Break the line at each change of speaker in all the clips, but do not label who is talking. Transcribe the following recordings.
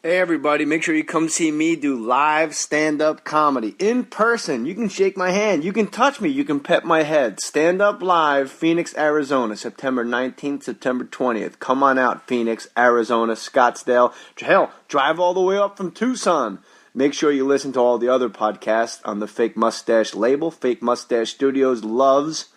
Hey everybody, make sure you come see me do live stand-up comedy in person. You can shake my hand, you can touch me, you can pet my head. Stand Up Live, Phoenix, Arizona, September 19th, September 20th. Come on out, Phoenix, Arizona, Scottsdale. Hell, drive all the way up from Tucson. Make sure you listen to all the other podcasts on the Fake Mustache label. Fake Mustache Studios loves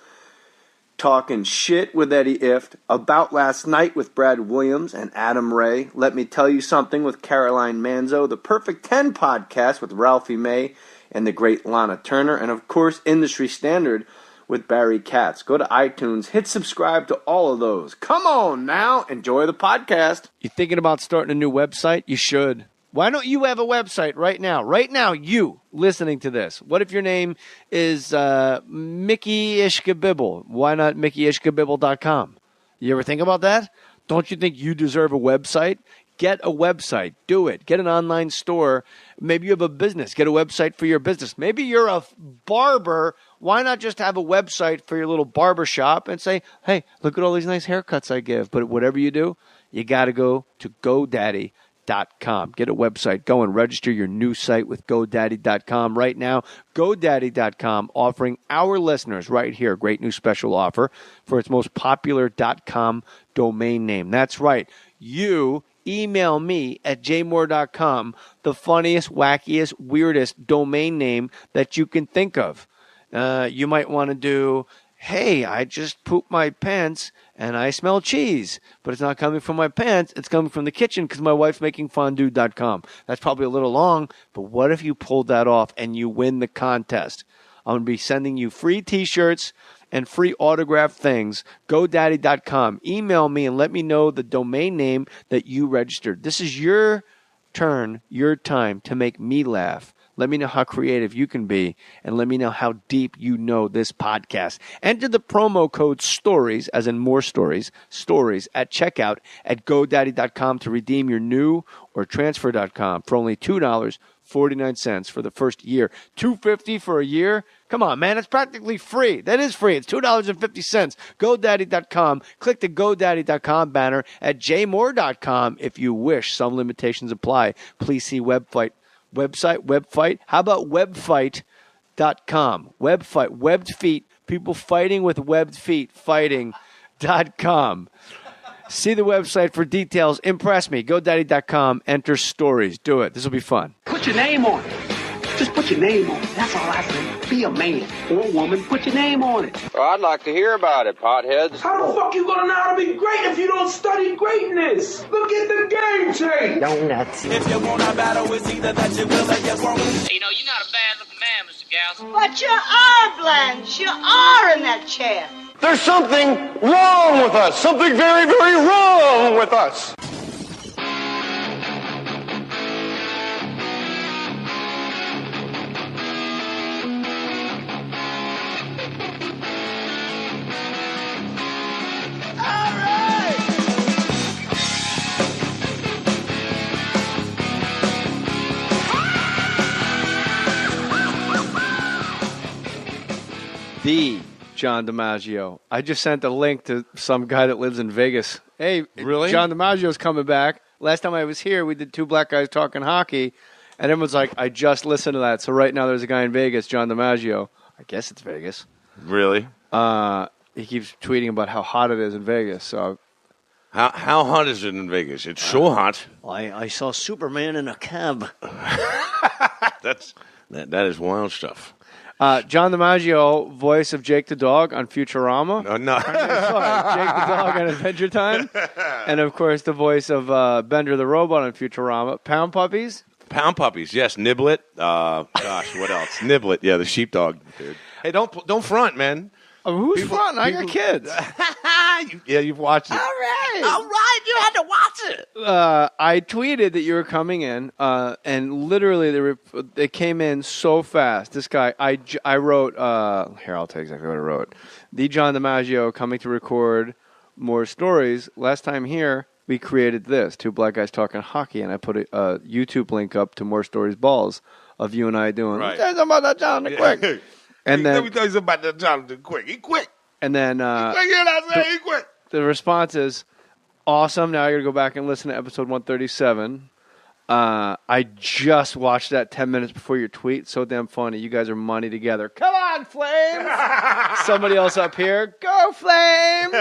Talking Shit with Eddie Ift, About Last Night with Brad Williams and Adam Ray, Let Me Tell You Something with Caroline Manzo, The Perfect 10 podcast with Ralphie May and the great Lana Turner, and of course Industry Standard with Barry Katz. Go to iTunes, hit subscribe to all of those. Come on now, enjoy the podcast. You thinking about starting a new website? You should. Why don't you have a website right now? Right now, you listening to this. What if your name is Mickey Ishkabibble? Why not MickeyIshkabibble.com? You ever think about that? Don't you think you deserve a website? Get a website. Do it. Get an online store. Maybe you have a business. Get a website for your business. Maybe you're a barber. Why not just have a website for your little barber shop and say, hey, look at all these nice haircuts I give. But whatever you do, you got to go to GoDaddy.com. Get a website. Go and register your new site with GoDaddy.com right now. GoDaddy.com offering our listeners right here a great new special offer for its most popular .com domain name. That's right. You email me at jmohr.com the funniest, wackiest, weirdest domain name that you can think of. You might want to do, hey, I just pooped my pants and I smell cheese, but it's not coming from my pants. It's coming from the kitchen because my wife's making fondue.com. That's probably a little long, but what if you pulled that off and you win the contest? I'm going to be sending you free T-shirts and free autographed things. GoDaddy.com. Email me and let me know the domain name that you registered. This is your turn, your time to make me laugh. Let me know how creative you can be, and let me know how deep you know this podcast. Enter the promo code STORIES, as in more stories, stories, at checkout at GoDaddy.com to redeem your new or transfer.com for only $2.49 for the first year. $2.50 for a year? Come on, man, it's practically free. That is free. It's $2.50. GoDaddy.com. Click the GoDaddy.com banner at jmohr.com if you wish. Some limitations apply. Please see website. How about webfight.com? Webfight, webbed feet, people fighting with webbed feet, fighting.com. See the website for details. Impress me. GoDaddy.com. Enter stories. Do it. This will be fun.
Put your name on it. Just put your name on it. That's all I say. Be a man or a woman. Put your name on it.
Well, I'd like to hear about it, potheads.
How the fuck you gonna know how to be great if you don't study greatness? Look at the game change.
Donuts.
If you want a battle, it's either that you will or you won't.
You know, you're not a bad-looking man, Mr. Gals.
But you are, Blanche. You are in that chair.
There's something wrong with us. Something very, very wrong with us.
The John DiMaggio. I just sent a link to some guy that lives in Vegas. Hey,
really?
John DiMaggio's coming back. Last time I was here, we did two black guys talking hockey, and everyone's like, I just listened to that. So right now there's a guy in Vegas, John DiMaggio. I guess it's Vegas.
Really?
He keeps tweeting about how hot it is in Vegas. So
How hot is it in Vegas? It's so hot.
I saw Superman in a cab.
That is wild stuff.
John DiMaggio, voice of Jake the Dog on Futurama.
No.
Jake the Dog on Adventure Time. And, of course, the voice of Bender the Robot on Futurama. Pound Puppies?
Pound Puppies, yes. Niblet. Gosh, what else? Niblet, yeah, the sheepdog, dude. Hey, don't front, man.
Who's fronting? I got kids.
Yeah, you've watched it.
All right, you had to watch it.
I tweeted that you were coming in, and literally they came in so fast. This guy, I wrote, here, I'll tell you exactly what I wrote. The John DiMaggio coming to record more stories. Last time here, we created this, two black guys talking hockey, and I put a YouTube link up to More Stories Balls of you and I doing,
right.
Tell us about that John quick. And then,
let me tell you about that Jonathan quick. He quick.
And then
He quick.
the response is, awesome. Now I got to go back and listen to episode 137. I just watched that 10 minutes before your tweet. So damn funny. You guys are money together. Come on, Flames! Somebody else up here. Go, Flames!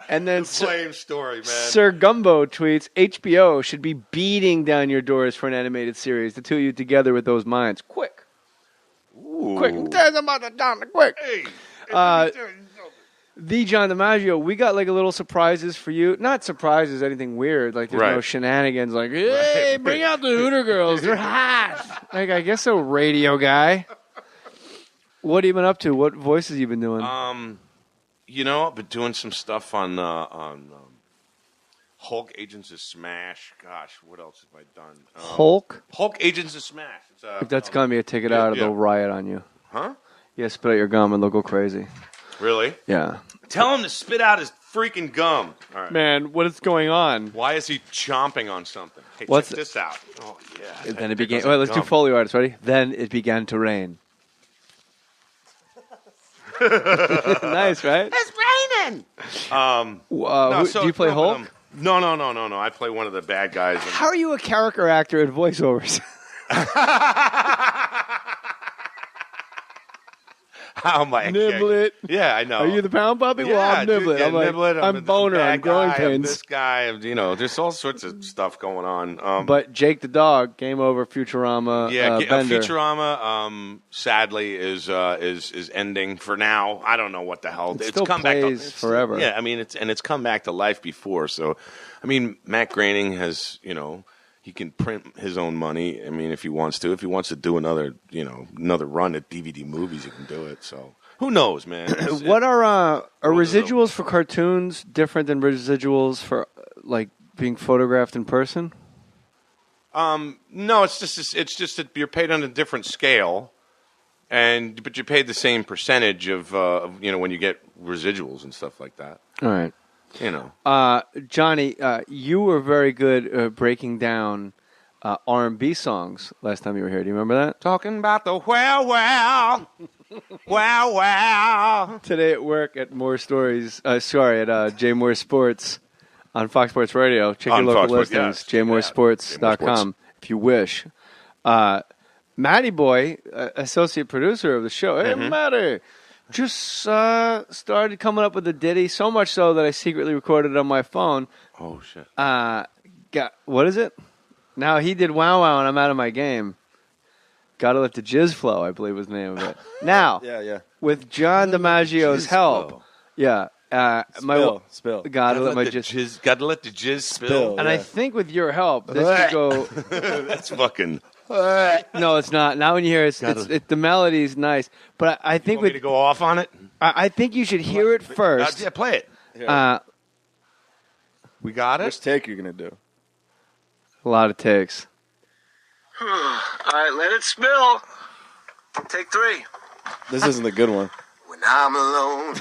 And then
Flame story, man.
Sir Gumbo tweets, HBO should be beating down your doors for an animated series. The two of you together with those minds. Quick.
Ooh.
Quick. Quick.
Hey.
The John DiMaggio, we got like a little surprises for you. Not surprises, anything weird. Like there's no shenanigans. Like, hey, bring out the Hooter girls. They're hot. Like, I guess so, radio guy. What have you been up to? What voices you been doing?
You know, I've been doing some stuff on Hulk Agents of Smash. Gosh, what else have I done?
Hulk
Agents of Smash.
If that's gonna be a ticket out, they'll riot on you.
Huh?
Yeah, spit out your gum and they'll go crazy.
Really?
Yeah.
Tell him to spit out his freaking gum. All right.
Man, what is going on?
Why is he chomping on something? Hey,
What's
check this out. Oh, yeah.
And then it began. Wait, let's do Foley artists. Ready? Then it began to rain. Nice, right?
It's raining.
Do you play Hulk?
No. I play one of the bad guys.
How are you a character actor in voiceovers?
How am I?
Niblet.
Yeah, I know.
Are you the pound puppy?
Yeah,
well, I'm
dude,
Niblet.
yeah,
I'm like,
Niblet.
I'm boner. I'm growing pains.
I'm this guy. There's all sorts of stuff going on.
But Jake the dog, Game Over, Futurama. Bender.
Futurama, sadly, is ending for now. I don't know what the hell.
It
It's
still
come
plays
back
forever.
Yeah, I mean, it's come back to life before. So, I mean, Matt Groening has, he can print his own money. I mean, if he wants to do another run at DVD movies, he can do it. So. Who knows, man?
What are residuals for cartoons different than residuals for like being photographed in person?
No, it's just that you're paid on a different scale, but you're paid the same percentage of when you get residuals and stuff like that.
All right. Johnny, you were very good breaking down R&B songs last time you were here. Do you remember that?
Talking about the wow. Wow.
Today at work at Mohr Stories, at Jay Mohr Sports on Fox Sports Radio. Check your local listings, jaymohrsports.com if you wish. Matty Boy, associate producer of the show. Hey, Matty, just started coming up with a ditty, so much so that I secretly recorded it on my phone.
Oh, shit.
What is it? Now he did Wow Wow and I'm out of my game. Gotta Let the Jizz Flow, I believe was the name of it. Now, with John DiMaggio's help,
Spill.
Gotta let the
jizz spill.
And I think with your help, this could go.
That's fucking.
No, it's not. Now when you hear it, the melody's nice, but I think
me to go off on it.
I think you should hear it first.
Yeah, play it. We got it.
Which take you gonna do?
A lot of takes.
All right, let it spill. Take 3.
This isn't the good one.
When I'm alone,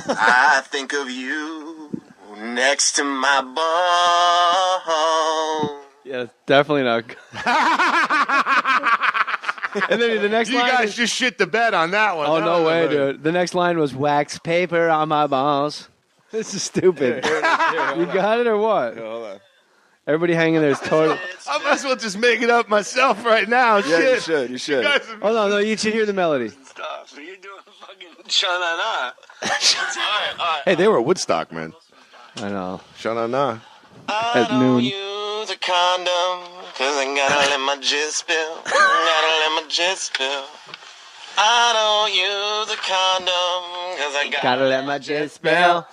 I think of you next to my bone.
Yeah, it's definitely not good. And then the next line.
You guys just shit the bed on that one.
Oh, no way, dude. The next line was wax paper on my balls. This is stupid. You got it or what?
Yeah, hold on.
Everybody hanging there is totally.
I might as well just make it up myself right now.
Yeah,
Shit.
you should.
Oh, no, you should hear the melody.
Stuff. You're doing fucking sha-na-na. All right.
Hey, they were Woodstock, man.
I know.
Sha-na-na.
I
At noon.
don't use a condom, cause I gotta let my jizz spill. I don't use a condom, cause I
Gotta let my jizz spill.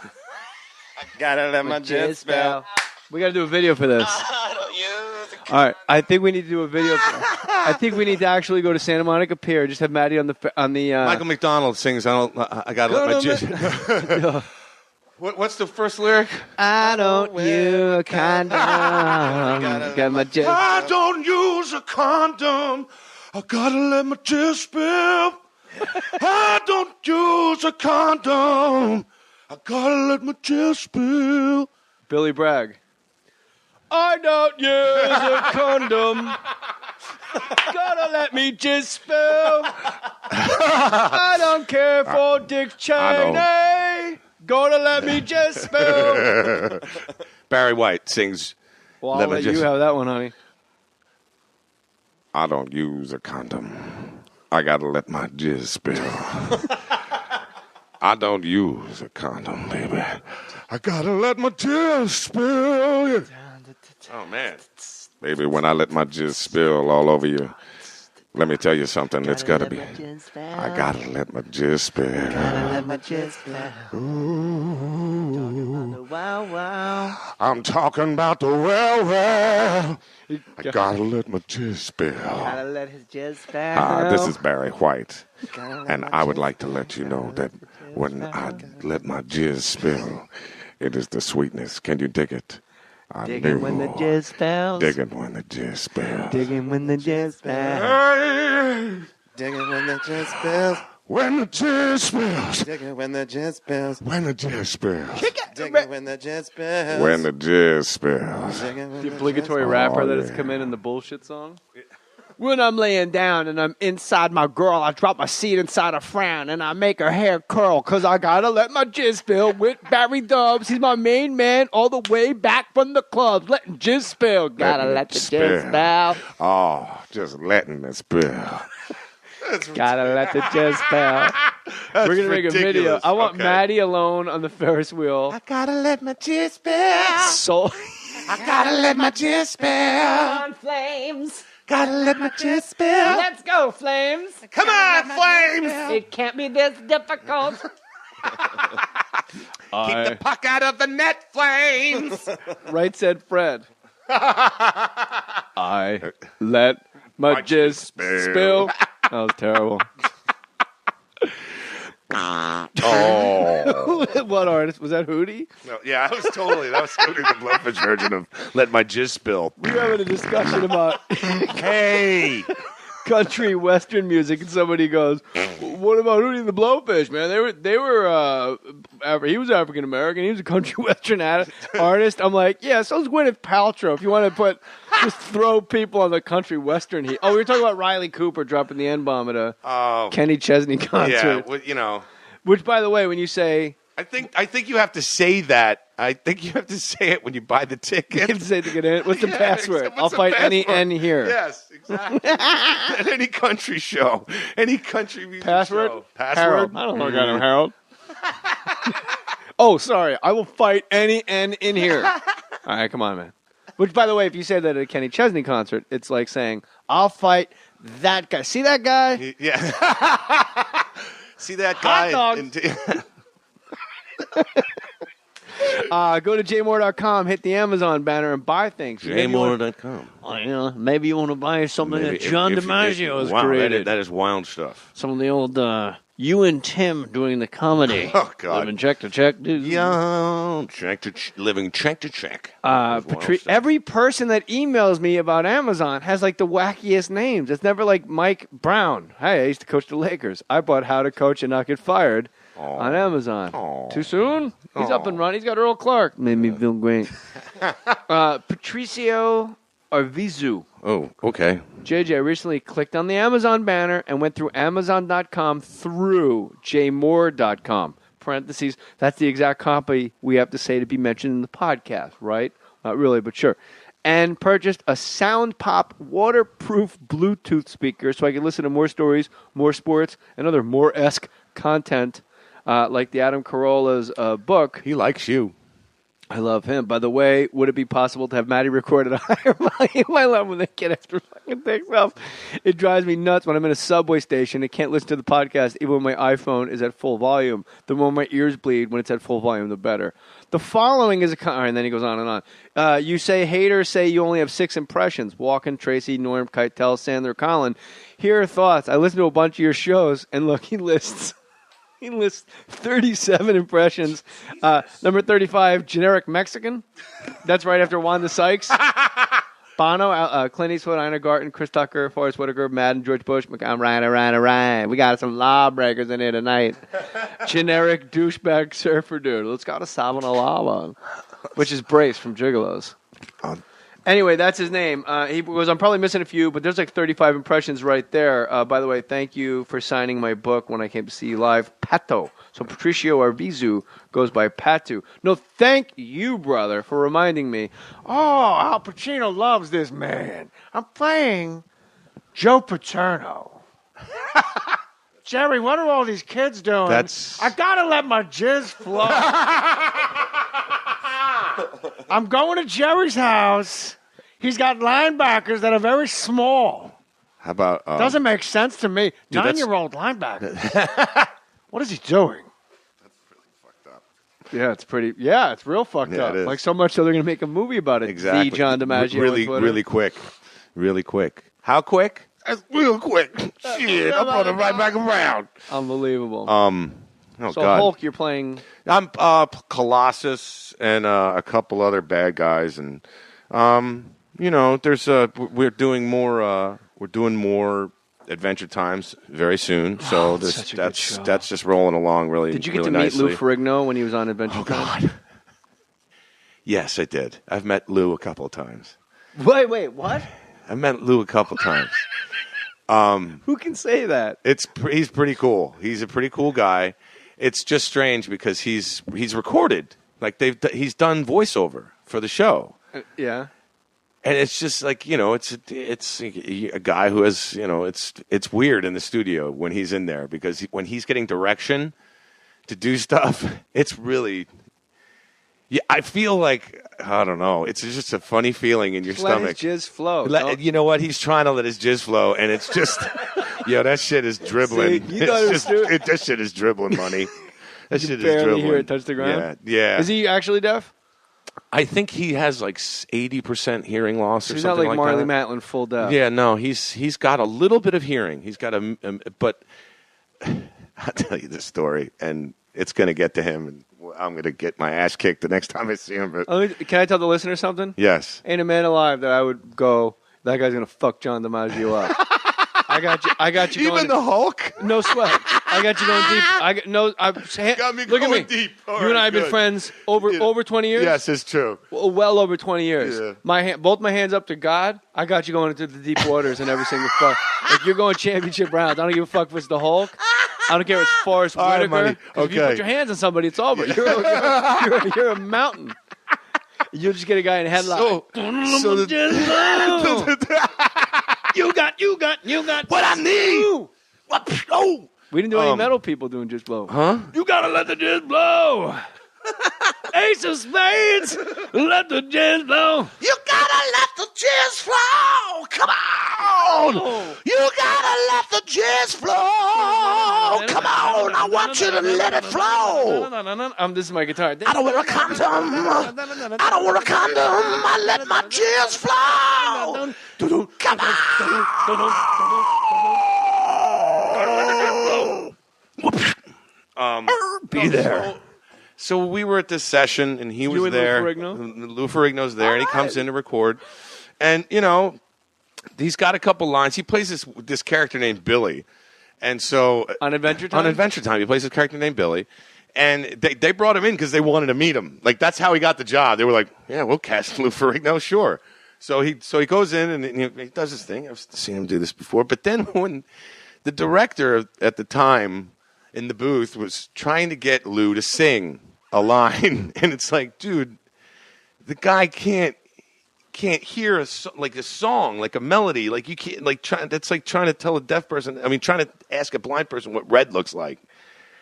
Gotta let my jizz spill.
We got to do a video for this.
I don't use a
All right, I think we need to do a video. I think we need to actually go to Santa Monica Pier. Just have Maddie on the
Michael McDonald sings. I gotta let my jizz. What's the first lyric?
I don't use a condom. Got my jizz.
I don't use a condom. I gotta let my jizz spill. I don't use a condom. I gotta let my jizz spill.
Billy Bragg. I don't use a condom. Gotta let me jizz spill. I don't care for Dick Cheney. Gotta let me jizz spill.
Barry White sings.
Well, I'll let you have that one, honey.
I don't use a condom. I gotta let my jizz spill. I don't use a condom, baby. I gotta let my jizz spill. Oh, man. Baby, when I let my jizz spill all over you, let me tell you something. It's gotta be. I gotta let my jizz spill.
Gotta let my jizz spill.
Ooh.
Wow, wow.
I'm talking about the well. I gotta let my jizz spill.
Gotta let his jizz spill.
This is Barry White, and I would like to let you know that when I let my jizz spill, it is the sweetness. Can you dig it?
Digging when the jizz spells.
Digging when the jizz spells.
Digging when the jizz spells.
Digging when the jizz spills.
When the jizz spills.
Digging when the jizz spills.
When the jizz spills.
Digging when the jizz spills.
When the jizz spills.
The obligatory rapper that has come in the bullshit song.
When I'm laying down and I'm inside my girl, I drop my seat inside a frown and I make her hair curl, cause I gotta let my jizz spill with Barry Dubs. He's my main man all the way back from the clubs, letting jizz spill. Gotta let the jizz spill.
Oh, just letting it spill.
Gotta let the jizz spill. We're gonna make a video. I want Maddie alone on the Ferris wheel.
I gotta let my jizz spill.
So
I gotta let my jizz spill.
On flames.
Gotta let my jizz spill.
Let's go, Flames.
Come on, Flames.
It can't be this difficult.
Keep the puck out of the net, Flames.
Right said Fred. I let my jizz spill. That was terrible.
Oh.
What artist? Was that Hootie?
No, yeah, that was Hootie the Blowfish version of Let My Jizz Spill.
We were having a discussion about
Hey!
country western music, and somebody goes, "What about Hootie and the Blowfish, man? They were he was African American. He was a country western artist." I'm like, yeah, so's Gwyneth Paltrow. If you want to just throw people on the country western heat. Oh, we were talking about Riley Cooper dropping the N-bomb at a Kenny Chesney concert.
Yeah, well, you know.
Which, by the way, when you say,
I think you have to say that. I think you have to say it when you buy the ticket.
You have to say to get in. What's the password? I'll fight any N here.
Yes, exactly. At any country show, any country music
Password?
show.
Harold. I don't know. I got him, Harold. Oh, sorry. I will fight any N in here. All right, come on, man. Which, by the way, if you say that at a Kenny Chesney concert, it's like saying, I'll fight that guy. See that guy?
Yeah. See that guy?
Hot dog. Go to jmohr.com, hit the Amazon banner, and buy things.
jmohr.com.
Maybe you want to buy something that John DiMaggio has created.
That is wild stuff.
Some of the old you and Tim doing the comedy.
Oh, God.
Living check to check, dude.
Yeah, living check to check.
Every person that emails me about Amazon has like the wackiest names. It's never like Mike Brown. Hey, I used to coach the Lakers. I bought How to Coach and Not Get Fired on Amazon. Too soon? He's up and running. He's got Earl Clark. Made me feel great. Patricio Arvizu.
Oh, okay.
JJ, I recently clicked on the Amazon banner and went through Amazon.com through jmohr.com. Parentheses, that's the exact copy we have to say to be mentioned in the podcast, right? Not really, but sure. And purchased a Sound Pop waterproof Bluetooth speaker so I can listen to more stories, more sports, and other more-esque content like the Adam Carolla's book.
He likes you.
I love him. By the way, would it be possible to have Maddie record at a higher volume? I love when they get extra fucking takes off. It drives me nuts when I'm in a subway station and can't listen to the podcast even when my iPhone is at full volume. The more my ears bleed when it's at full volume, the better. The following is a... All right, and then he goes on and on. You say haters say you only have 6 impressions. Walken, Tracy, Norm, Keitel, Sandler, Colin. Here are thoughts. I listened to a bunch of your shows, and look, he lists 37 impressions. Number 35, generic Mexican. That's right after Wanda Sykes. Bono, Clint Eastwood, Ina Garten, Chris Tucker, Forrest Whitaker, Madden, George Bush, I'm right. We got some lawbreakers in here tonight. Generic douchebag surfer dude. Let's go to Savanalava, which is Brace from Gigolos. Anyway, that's his name. He goes, I'm probably missing a few, but there's like 35 impressions right there. By the way, thank you for signing my book when I came to see you live. Pato. So Patricio Arvizu goes by Patu. No, thank you, brother, for reminding me. Oh, Al Pacino loves this man. I'm playing
Joe Paterno. Jerry, what are all these kids doing? I gotta let my jizz flow. I'm going to Jerry's house. He's got linebackers that are very small.
How about...
Doesn't make sense to me.
Dude,
9-year-old linebackers. What is he doing?
Yeah, it's pretty. Yeah, it's real fucked up.
It is.
Like so much so they're going to make a movie about it.
Exactly.
The John DiMaggio.
Really quick. Really quick. How quick? That's real quick. Shit, I brought it right back around.
Unbelievable.
Oh,
so
God.
Hulk, you're playing.
I'm Colossus and a couple other bad guys, and there's we're doing more Adventure Times very soon. So that's just rolling along really.
Did you get
really
to meet
nicely.
Lou Ferrigno when he was on Adventure Time?
God. Yes, I did. I've met Lou a couple of times.
Wait, what?
I met Lou a couple of times.
Who can say that?
He's pretty cool. He's a pretty cool guy. It's just strange because he's recorded. Like he's done voiceover for the show.
Yeah.
And it's just like, it's a guy who has, it's weird in the studio when he's in there because when he's getting direction to do stuff, it's really, I feel like, I don't know, it's just a funny feeling in your stomach.
Let his jizz flow.
You know what? He's trying to let his jizz flow, and it's just, that shit is dribbling.
See, that
shit is dribbling money. That shit is
barely
dribbling.
Hear it touch the ground?
Yeah.
Is he actually deaf?
I think he has like 80% hearing loss or
he's
something
not like Marley
that.
Matlin full deaf.
Yeah, no, he's got a little bit of hearing. He's got but I'll tell you this story, and it's going to get to him, and I'm going to get my ass kicked the next time I see him. But
Can I tell the listener something?
Yes.
Ain't a man alive that I would go, that guy's going to fuck John DiMaggio up. I got you.
Even the Hulk?
No sweat. I got you going deep.
Got me
look
going
at me.
deep.
You and I have been friends over 20 years?
Yes, it's true.
Well over 20 years.
Yeah.
Both my hands up to God. I got you going into the deep waters in every single fuck. If you're going championship rounds, I don't give a fuck if it's the Hulk. I don't care if it's Forrest
All right,
Whitaker.
money.
'Cause If you
Okay.
put your hands on somebody, it's over. You're a mountain. You'll just get a guy in a headlock. You got
what I need. Oh.
We didn't do any metal people doing Just Blow.
Huh?
You gotta let the jizz blow. Ace of spades, let the jizz blow.
You gotta let the jizz flow. Come on. You gotta let the jizz flow. Come on. I want you to let it flow.
This is my guitar.
I don't wear a condom. I don't wear a condom. I let my jizz flow. Come
on.
Be there.
So we were at this session, and he was
and
there.
Lou Ferrigno?
Lou Ferrigno's there, and he comes in to record. And, he's got a couple lines. He plays this character named Billy. And so...
On Adventure Time?
On Adventure Time. He plays this character named Billy. And they brought him in because they wanted to meet him. Like, that's how he got the job. They were like, yeah, we'll cast Lou Ferrigno, sure. So he goes in, and he does his thing. I've seen him do this before. But then when the director at the time in the booth was trying to get Lou to sing a line, and it's like, dude, the guy can't hear a song, like a melody, like you can't, that's like trying to tell a deaf person. I mean, trying to ask a blind person what red looks like.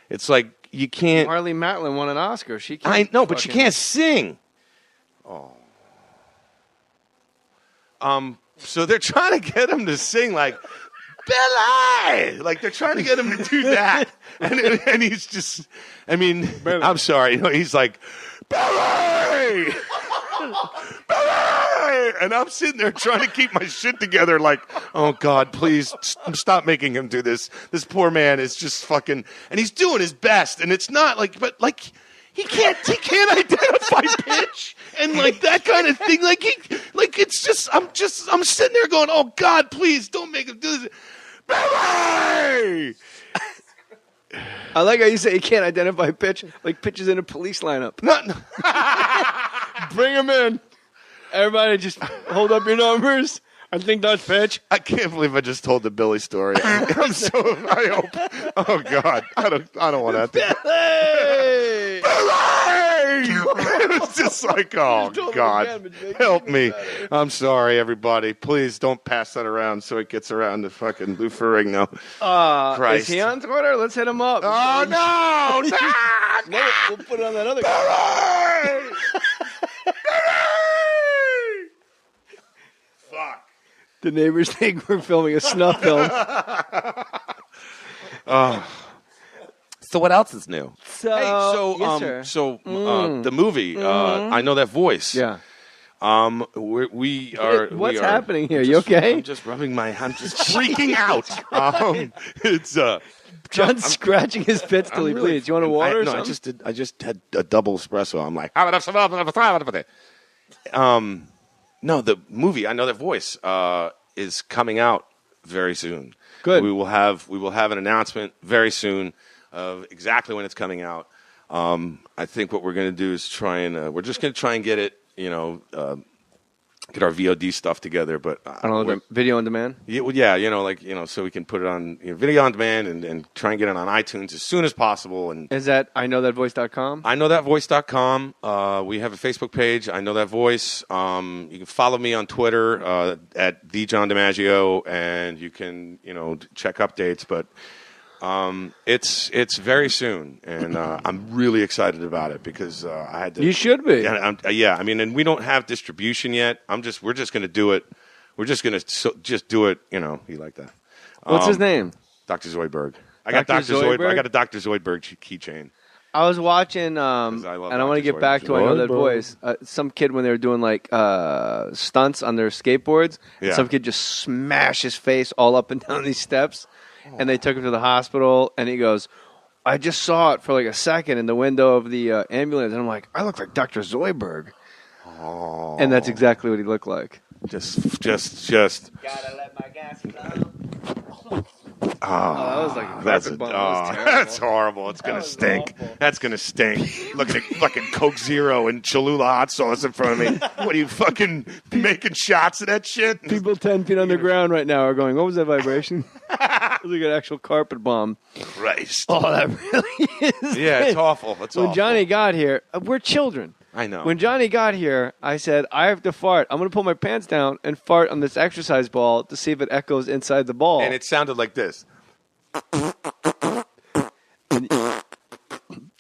It's like you can't.
Marley Matlin won an Oscar. She can't.
I know, but she can't sing. Oh. So they're trying to get him to sing like Billy, like they're trying to get him to do that, and he's just. I mean, Billy. I'm sorry, he's like Billy, Billy, and I'm sitting there trying to keep my shit together, like, oh God, please stop making him do this. This poor man is just fucking, and he's doing his best, and it's not like, but like. He can't identify pitch and like that kind of thing. It's just I'm sitting there going, oh God, please don't make him do this. Billy!
I like how you say he can't identify pitch, like pitches in a police lineup.
No.
Bring him in. Everybody just hold up your numbers. I think that's pitch.
I can't believe I just told the Billy story. I hope. Oh God, I don't want that.
Billy!
Billy! just like, oh, God, help me. I'm sorry, everybody. Please don't pass that around so it gets around to fucking Lou Ferrigno. Christ.
Is he on Twitter? Let's hit him up.
Oh, no! No!
We'll put it on that other guy.
Fuck.
The neighbors think we're filming a snuff film.
So what else is new?
Yes, sir.
The movie, I Know That Voice.
Yeah.
We are.
What's happening here? You okay?
I'm just freaking out. It's
John's scratching his pits till he bleeds. You want a water? Or something?
I just had a double espresso. I'm like, no, the movie I Know That Voice is coming out very soon.
Good.
We will have an announcement very soon of exactly when it's coming out. I think what we're going to do is we're just going to try and get it, get our VOD stuff together. But
I don't know, video on demand?
Yeah, so we can put it on video on demand and try and get it on iTunes as soon as possible. And
is that iknowthatvoice.com?
iknowthatvoice.com. We have a Facebook page, I Know That Voice. You can follow me on Twitter at the John DiMaggio, and you can check updates. But it's very soon, and I'm really excited about it because I had to.
You should be.
Yeah, I mean, and we don't have distribution yet. We're just going to do it. We're just going to just do it. You like that.
What's his name?
Dr. Zoidberg. I got Dr. Zoidberg. I got a Dr. Zoidberg keychain.
I was watching, and I want to get back to I Know That Voice. Some kid, when they were doing like stunts on their skateboards, some kid just smashed his face all up and down these steps. And they took him to the hospital, and he goes, I just saw it for like a second in the window of the ambulance. And I'm like, I look like Dr. Zoidberg. Oh. And that's exactly what he looked like.
Just.
Gotta let my gas flow.
That was like a carpet bomb.
That's horrible. It's going to stink.
Awful.
That's going to stink. Looking at fucking Coke Zero and Cholula hot sauce in front of me. What are you fucking making shots of that shit?
People 10 feet underground right now are going, what was that vibration? It was like an actual carpet bomb.
Christ.
Oh, that really is.
Yeah, it's awful.
When Johnny got here, we're children.
I know.
When Johnny got here, I said, I have to fart. I'm going to pull my pants down and fart on this exercise ball to see if it echoes inside the ball.
And it sounded like this.
And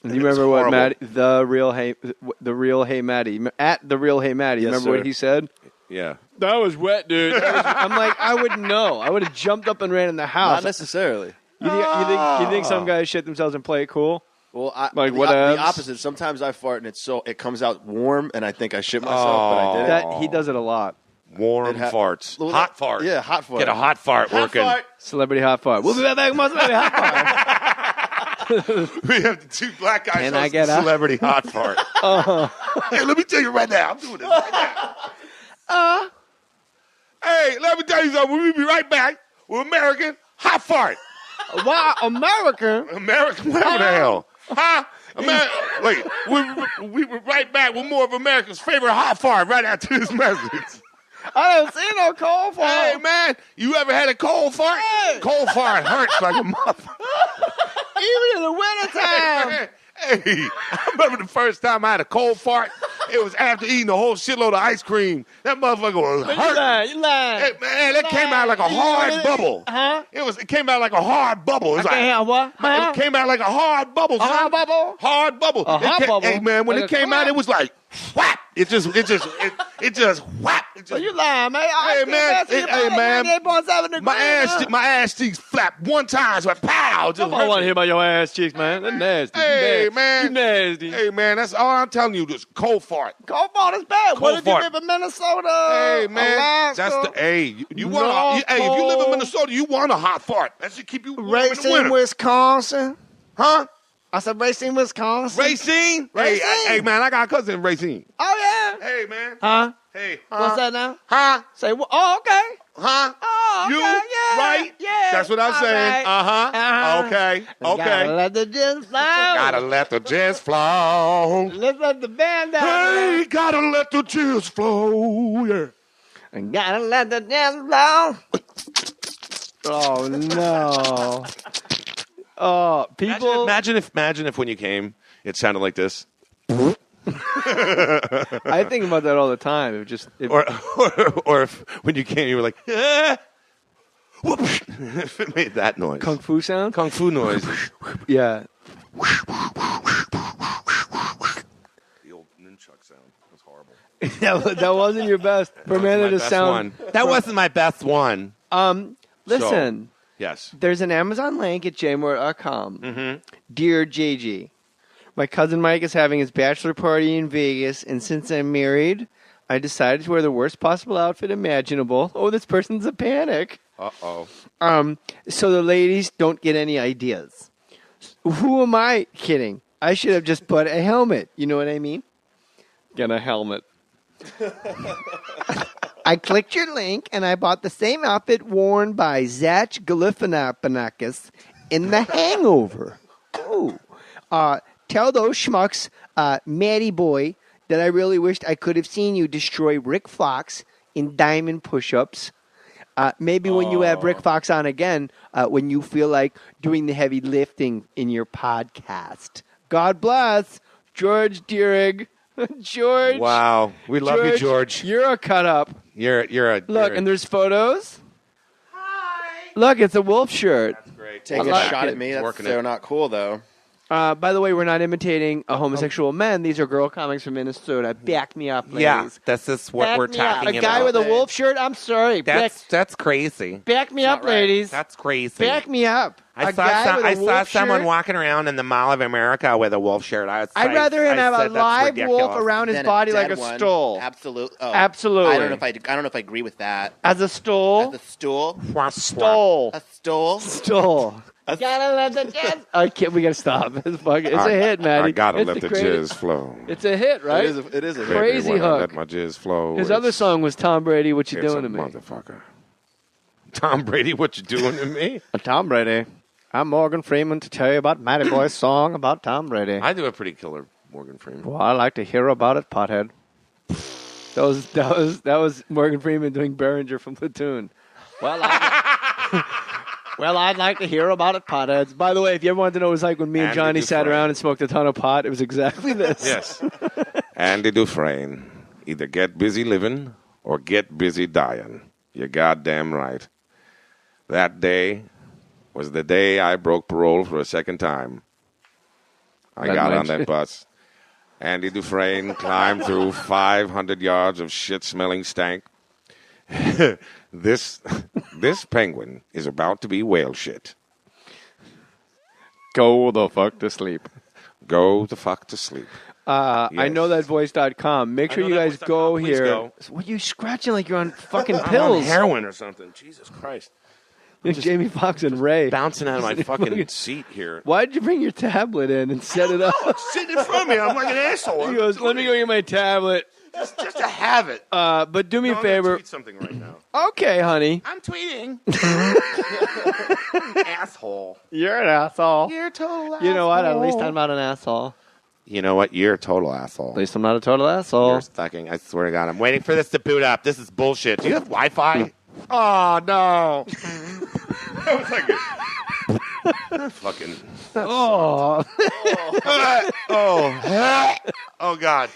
you remember what Maddie, the real Hey Maddie, at the real Hey Maddie, you remember what he said?
Yeah.
That was wet, dude. I'm like, I wouldn't know. I would have jumped up and ran in the house.
Not necessarily.
You think some guys shit themselves and play it cool?
Well,
the
opposite. Sometimes I fart and it comes out warm, and I think I shit myself, but I didn't.
He does it a lot.
Warm farts. Hot fart.
Yeah, hot fart.
Get a hot fart working.
Fart.
Celebrity hot fart. We'll be right back with more Celebrity Hot Fart.
We have the two black guys
Can I get a
Celebrity Hot Fart. Hey, let me tell you right now. I'm doing this right now. Hey, let me tell you something. We'll be right back with American Hot Fart.
Wow, American?
American, whatever the hell. Huh? Wait, we were right back with more of America's favorite hot fart right after this message.
I don't see no cold fart.
Hey, man, you ever had a cold fart?
Hey.
Cold fart hurts like a motherfucker.
Even in the wintertime.
Hey, I remember the first time I had a cold fart. It was after eating a whole shitload of ice cream. That motherfucker was hurt.
You lying.
Hey, man, that came out like a hard bubble.
Huh?
It came out like a hard bubble.
What? Huh?
It came out like a hard bubble.
A hard bubble?
Hard bubble.
A hot bubble?
Hey, man, when
Like
it came out, it was like whap. It just whap.
You lying, man.
Hey, man. Hey, man.
98.7 degrees.
My ass cheeks flapped one time. So pow.
I want to hear about your ass cheeks, man. That's nasty.
Hey, man.
You nasty.
Hey, man. That's all I'm telling you. Just cold fart.
Cold fart is bad. What if you
fart.
live in Minnesota?
Hey, man.
Alaska?
That's the you want. Hey, if you live in Minnesota, you want a hot fart. That should keep you warm in the
Racine,
winter.
Wisconsin.
Huh?
I said Racine, Wisconsin.
Racine? Hey, man, I got a cousin in Racine.
Oh, yeah.
Hey, man.
Huh?
Hey.
What's that now?
Huh?
Say what? Oh, okay.
Huh?
Oh, okay.
You?
Yeah.
Right?
Yeah.
That's what I'm
All
saying.
right.
Uh-huh. Okay.
Gotta let the gins flow.
Gotta let the jizz flow.
Let's let the band down.
Hey, gotta let the jizz flow. Yeah.
And gotta let the jizz flow. Oh, no. Oh, people.
Imagine if when you came, it sounded like this.
I think about that all the time.
Or if when you can't, you were like, if it made that noise.
Kung fu sound?
Kung fu noise.
Yeah.
The old nunchuck sound. That was horrible.
that wasn't your best. For a man to sound.
That wasn't my best one.
Listen.
So, yes.
There's an Amazon link at jmohr.com.
Mm-hmm.
Dear JG, my cousin Mike is having his bachelor party in Vegas, and since I'm married, I decided to wear the worst possible outfit imaginable. Oh, this person's a panic.
Uh-oh.
So the ladies don't get any ideas. Who am I kidding? I should have just put a helmet. You know what I mean? Get a helmet. I clicked your link, and I bought the same outfit worn by Zach Galifianakis in The Hangover. Ooh. Tell those schmucks, Matty Boy, that I really wished I could have seen you destroy Rick Fox in Diamond Push-Ups. Maybe when you have Rick Fox on again, when you feel like doing the heavy lifting in your podcast. God bless, George Deering. George.
Wow. We love you, George.
You're a cut-up. And there's photos. Hi. Look, it's a wolf shirt.
That's great.
Take a shot at me. They're not cool, though.
By the way, we're not imitating a homosexual men. These are girl comics from Minnesota. Back me up, ladies.
Yeah, this is what
Back
we're
me
talking
up.
about.
A guy with a wolf shirt? I'm sorry.
That's crazy.
Back me up, ladies.
That's crazy.
Back me up.
I saw someone walking around in the Mall of America with a wolf shirt. I'd
rather him have a live wolf around his body like a stool.
Absolutely. Oh,
Absolutely.
I don't know if I agree with that.
As a stool?
As a stool?
Stole.
A stool?
Stole. Gotta let the jizz. We gotta stop. It's a hit, Maddie.
I gotta
it's
let the jizz flow.
It's a hit, right?
It is a hit.
Crazy
Baby,
hook.
Let my jizz flow.
His other song was Tom Brady, What You Doing to Me?
Motherfucker. Tom Brady, What You Doing to Me?
Tom Brady. I'm Morgan Freeman to tell you about Matty Boy's song about Tom Brady.
I do a pretty killer Morgan Freeman.
Well, I like to hear about it, pothead. That was Morgan Freeman doing Behringer from Platoon. Well, I'd like to hear about it, potheads. By the way, if you ever wanted to know what it was like when me and Johnny sat around and smoked a ton of pot, it was exactly this.
Yes. Andy Dufresne. Either get busy living or get busy dying. You're goddamn right. That day was the day I broke parole for a second time. I got on that bus. Andy Dufresne climbed through 500 yards of shit-smelling stank. This penguin is about to be whale shit.
Go the fuck to sleep.
Go the fuck to sleep.
Yes. I know that voice.com. Make sure you guys go here.
Go.
What are you scratching like you're on fucking
I'm
pills?
on heroin or something. Jesus Christ.
Jamie Foxx and Ray.
Bouncing out of my fucking seat here.
Why did you bring your tablet in and set it up?
It's sitting in front of me. I'm like an asshole.
He goes, let me go get my tablet.
Just to have it.
But do me a favor.
I'm gonna tweet something right now.
Okay, honey.
I'm tweeting.
Asshole.
You're an asshole.
You're a total asshole.
You know what? At least I'm not an asshole.
You know what? You're a total asshole.
At least I'm not a total asshole.
You're fucking, I swear to God, I'm waiting for this to boot up. This is bullshit. Do you have Wi-Fi?
Oh, no.
That was like a fucking.
Oh.
Oh, God.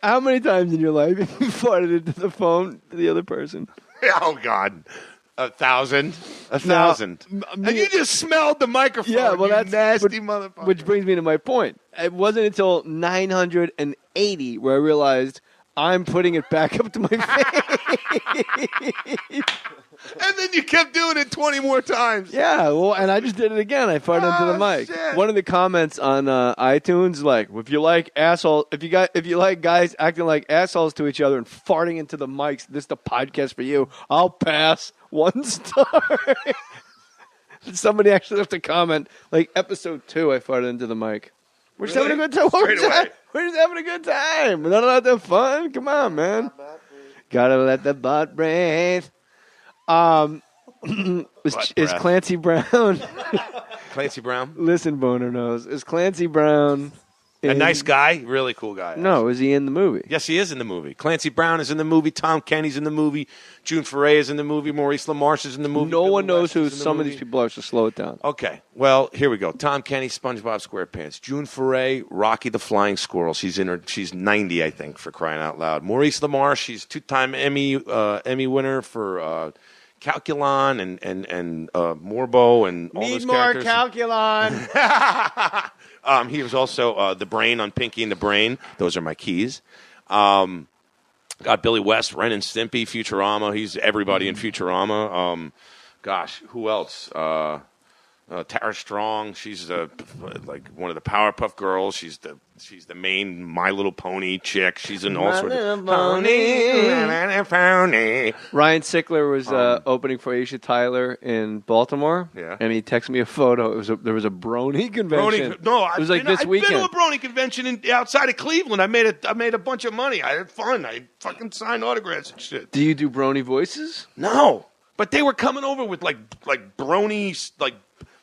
How many times in your life have you farted into the phone to the other person?
Oh, God. 1,000. 1,000. And you just smelled the microphone.
Yeah, well, that's
nasty motherfucker.
Which brings me to my point. It wasn't until 980 where I realized I'm putting it back up to my face.
And then you kept doing it 20 more times.
Yeah, well, and I just did it again. I farted into the mic.
Shit.
One of the comments on iTunes, like, if you like guys acting like assholes to each other and farting into the mics, this is the podcast for you. I'll pass 1 star. Somebody actually left a comment, like episode 2, I farted into the mic. We're just having a good time. We're just having a good time. We're not allowed to have fun. Come on, man. Gotta let the butt breathe. Is Clancy Brown?
Clancy Brown?
Listen, Boner knows. Is Clancy Brown
A nice guy, really cool guy.
No, is he in the movie?
Yes, he is in the movie. Clancy Brown is in the movie. Tom Kenny's in the movie. June Foray is in the movie. Maurice LaMarche is in the movie.
No one knows who some of these people are, so slow it down.
Okay, well, here we go. Tom Kenny, SpongeBob SquarePants. June Foray, Rocky the Flying Squirrel. She's 90, I think, for crying out loud. Maurice LaMarche, she's two-time Emmy winner for Calculon and Morbo and all those characters.
Need more Calculon.
He was also the Brain on Pinky and the Brain. Those are my keys. Got Billy West, Ren and Stimpy, Futurama. He's everybody in Futurama. Gosh, who else? Tara Strong. She's like one of the Powerpuff Girls. She's the main My Little Pony chick. She's in all sorts of pony.
Ryan Sickler was opening for Aisha Tyler in Baltimore.
Yeah.
And he texted me a photo. There was a Brony convention. It was like this weekend.
I've been to a Brony convention outside of Cleveland. I made a bunch of money. I had fun. I fucking signed autographs and shit.
Do you do Brony voices?
No. But they were coming over with like Brony, like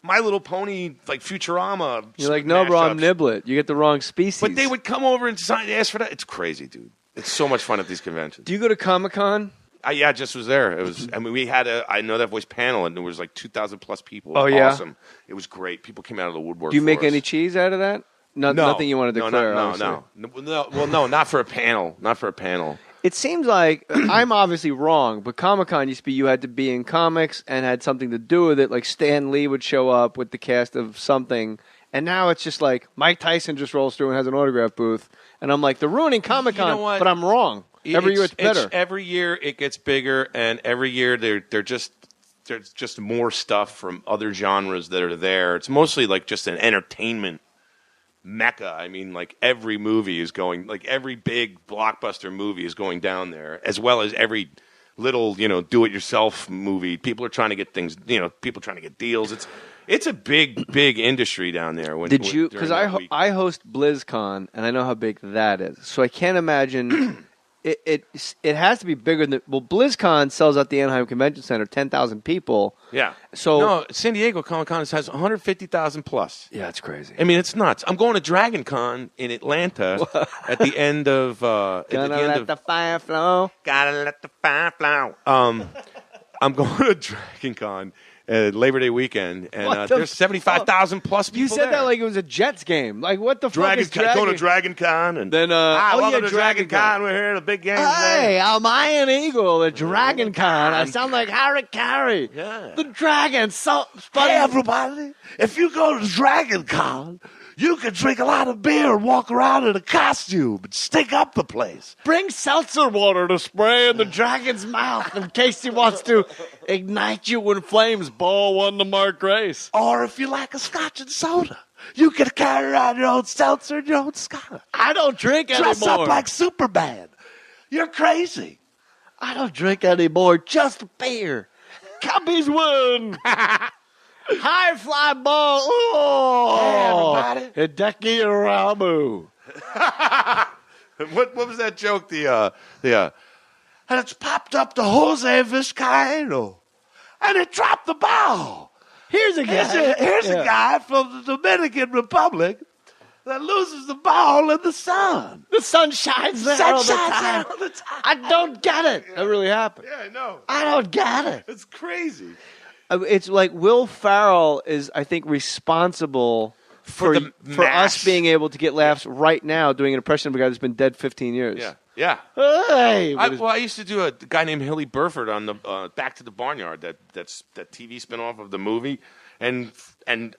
My Little Pony, like Futurama.
You're like, no, bro, I'm Niblet. You get the wrong species.
But they would come over and ask for that. It's crazy, dude. It's so much fun at these conventions.
Do you go to Comic-Con?
Yeah, I just was there. It was. I mean, we had I Know That Voice panel, and there was like 2,000 plus people.
Oh, yeah?
Awesome. It was great. People came out of the woodwork.
Do you make
for us.
any cheese out of that? No, nothing you want to declare.
No. Well, no, not for a panel. Not for a panel.
It seems like I'm obviously wrong, but Comic-Con used to be you had to be in comics and had something to do with it. Like Stan Lee would show up with the cast of something, and now it's just like Mike Tyson just rolls through and has an autograph booth, and I'm like, they're ruining Comic-Con, but I'm wrong. Every year it's better.
Every year it gets bigger, and every year there's just more stuff from other genres that are there. It's mostly like just an entertainment mecca. I mean, like every movie is going, like every big blockbuster movie is going down there, as well as every little, do-it-yourself movie. People are trying to get things, people trying to get deals. It's a big industry down there.
Did you? Because I host BlizzCon, and I know how big that is. So I can't imagine. It has to be bigger than BlizzCon sells out the Anaheim Convention Center, 10,000 people.
Yeah.
So
no, San Diego Comic-Con has 150,000 plus.
Yeah, it's crazy.
I mean, it's nuts. I'm going to Dragon Con in Atlanta at the end of.
The fire flow.
Gotta let the fire flow. I'm going to Dragon Con. Labor Day weekend, and there's 75,000 plus people.
You said
there.
that like it was a Jets game. Like, what the fuck is Dragon?
Go to Dragon Con, and
then
welcome to Dragon Con. We're here at a big game.
Hey, I'm Iron Eagle at Dragon Con. I sound like Harry Carey.
Yeah.
The dragon. So
hey, everybody! If you go to Dragon Con, you can drink a lot of beer and walk around in a costume and stink up the place.
Bring seltzer water to spray in the dragon's mouth in case he wants to ignite you when flames ball one to Mark Grace.
Or if you like a scotch and soda, you can carry around your own seltzer and your own scotch.
I don't drink anymore.
Dress up like Superman. You're crazy.
I don't drink anymore. Just beer. Cubbies win. High fly ball. Oh,
hey, everybody.
Hideki Iramu.
What was that joke? The
and it's popped up to Jose Vizcaíno, and it dropped the ball.
Here's a guy.
Here's a guy from the Dominican Republic that loses the ball in the sun.
The sun shines there all the time. I don't get it. That really happened.
Yeah, I know.
I don't get it.
It's crazy.
It's like Will Ferrell is, I think, responsible for us being able to get laughs right now doing an impression of a guy that's been dead 15 years.
Yeah.
Hey,
I used to do a guy named Hilly Burford on the Back to the Barnyard, that TV spinoff of the movie, and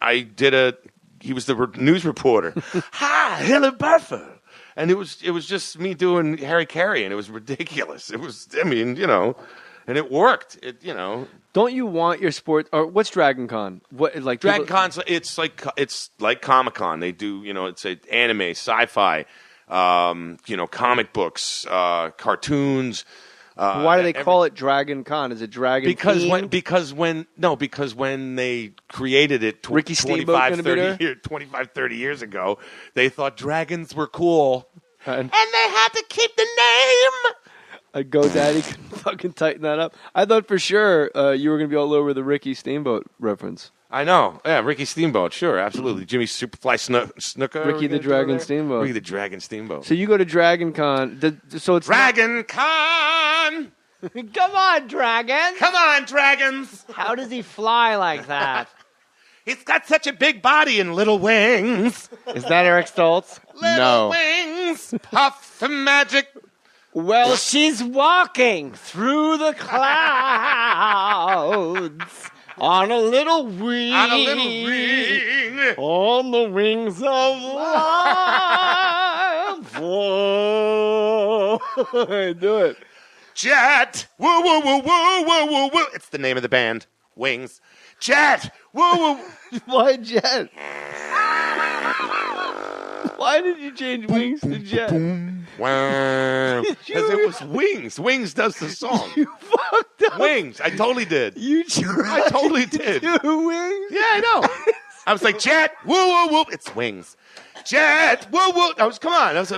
I did he was the news reporter.
Hi, Hilly Burford.
And it was just me doing Harry Carey, and it was ridiculous. It was, and it worked.
Don't you want your sport? Or what's Dragon Con? What like
Dragon Con's? It's like Comic-Con. They do it's anime, sci-fi, comic books, cartoons.
Why do they call it Dragon Con? Is it Dragon?
Because when they created it 25-30 years ago, they thought dragons were cool,
and they had to keep the name
A GoDaddy can fucking tighten that up. I thought for sure you were going to be all over the Ricky Steamboat reference.
I know. Yeah, Ricky Steamboat. Sure, absolutely. Jimmy Superfly Snooker.
Ricky the Dragon Steamboat.
Ricky the Dragon Steamboat.
So you go to Dragon Con. So it's
Dragon Con!
Come on, dragon.
Come on, dragons.
How does he fly like that?
He's got such a big body and little wings.
Is that Eric Stoltz?
Little wings, puff the magic.
Well, she's walking through the clouds on a little wing.
On a little wing.
On the wings of love.
Whoa. Do it.
Jet. Woo, woo, woo, woo, woo, woo, woo. It's the name of the band. Wings. Jet. Woo, woo.
Why Jet? Why did you change Wings to Jet?
Wow. Because it was Wings. Wings does the song.
You fucked up.
Wings. I totally did.
I
totally did.
Do Wings?
Yeah, I know. I was like, Jet. Woo, woo, woo. It's Wings. Jet. Woo, woo. I was a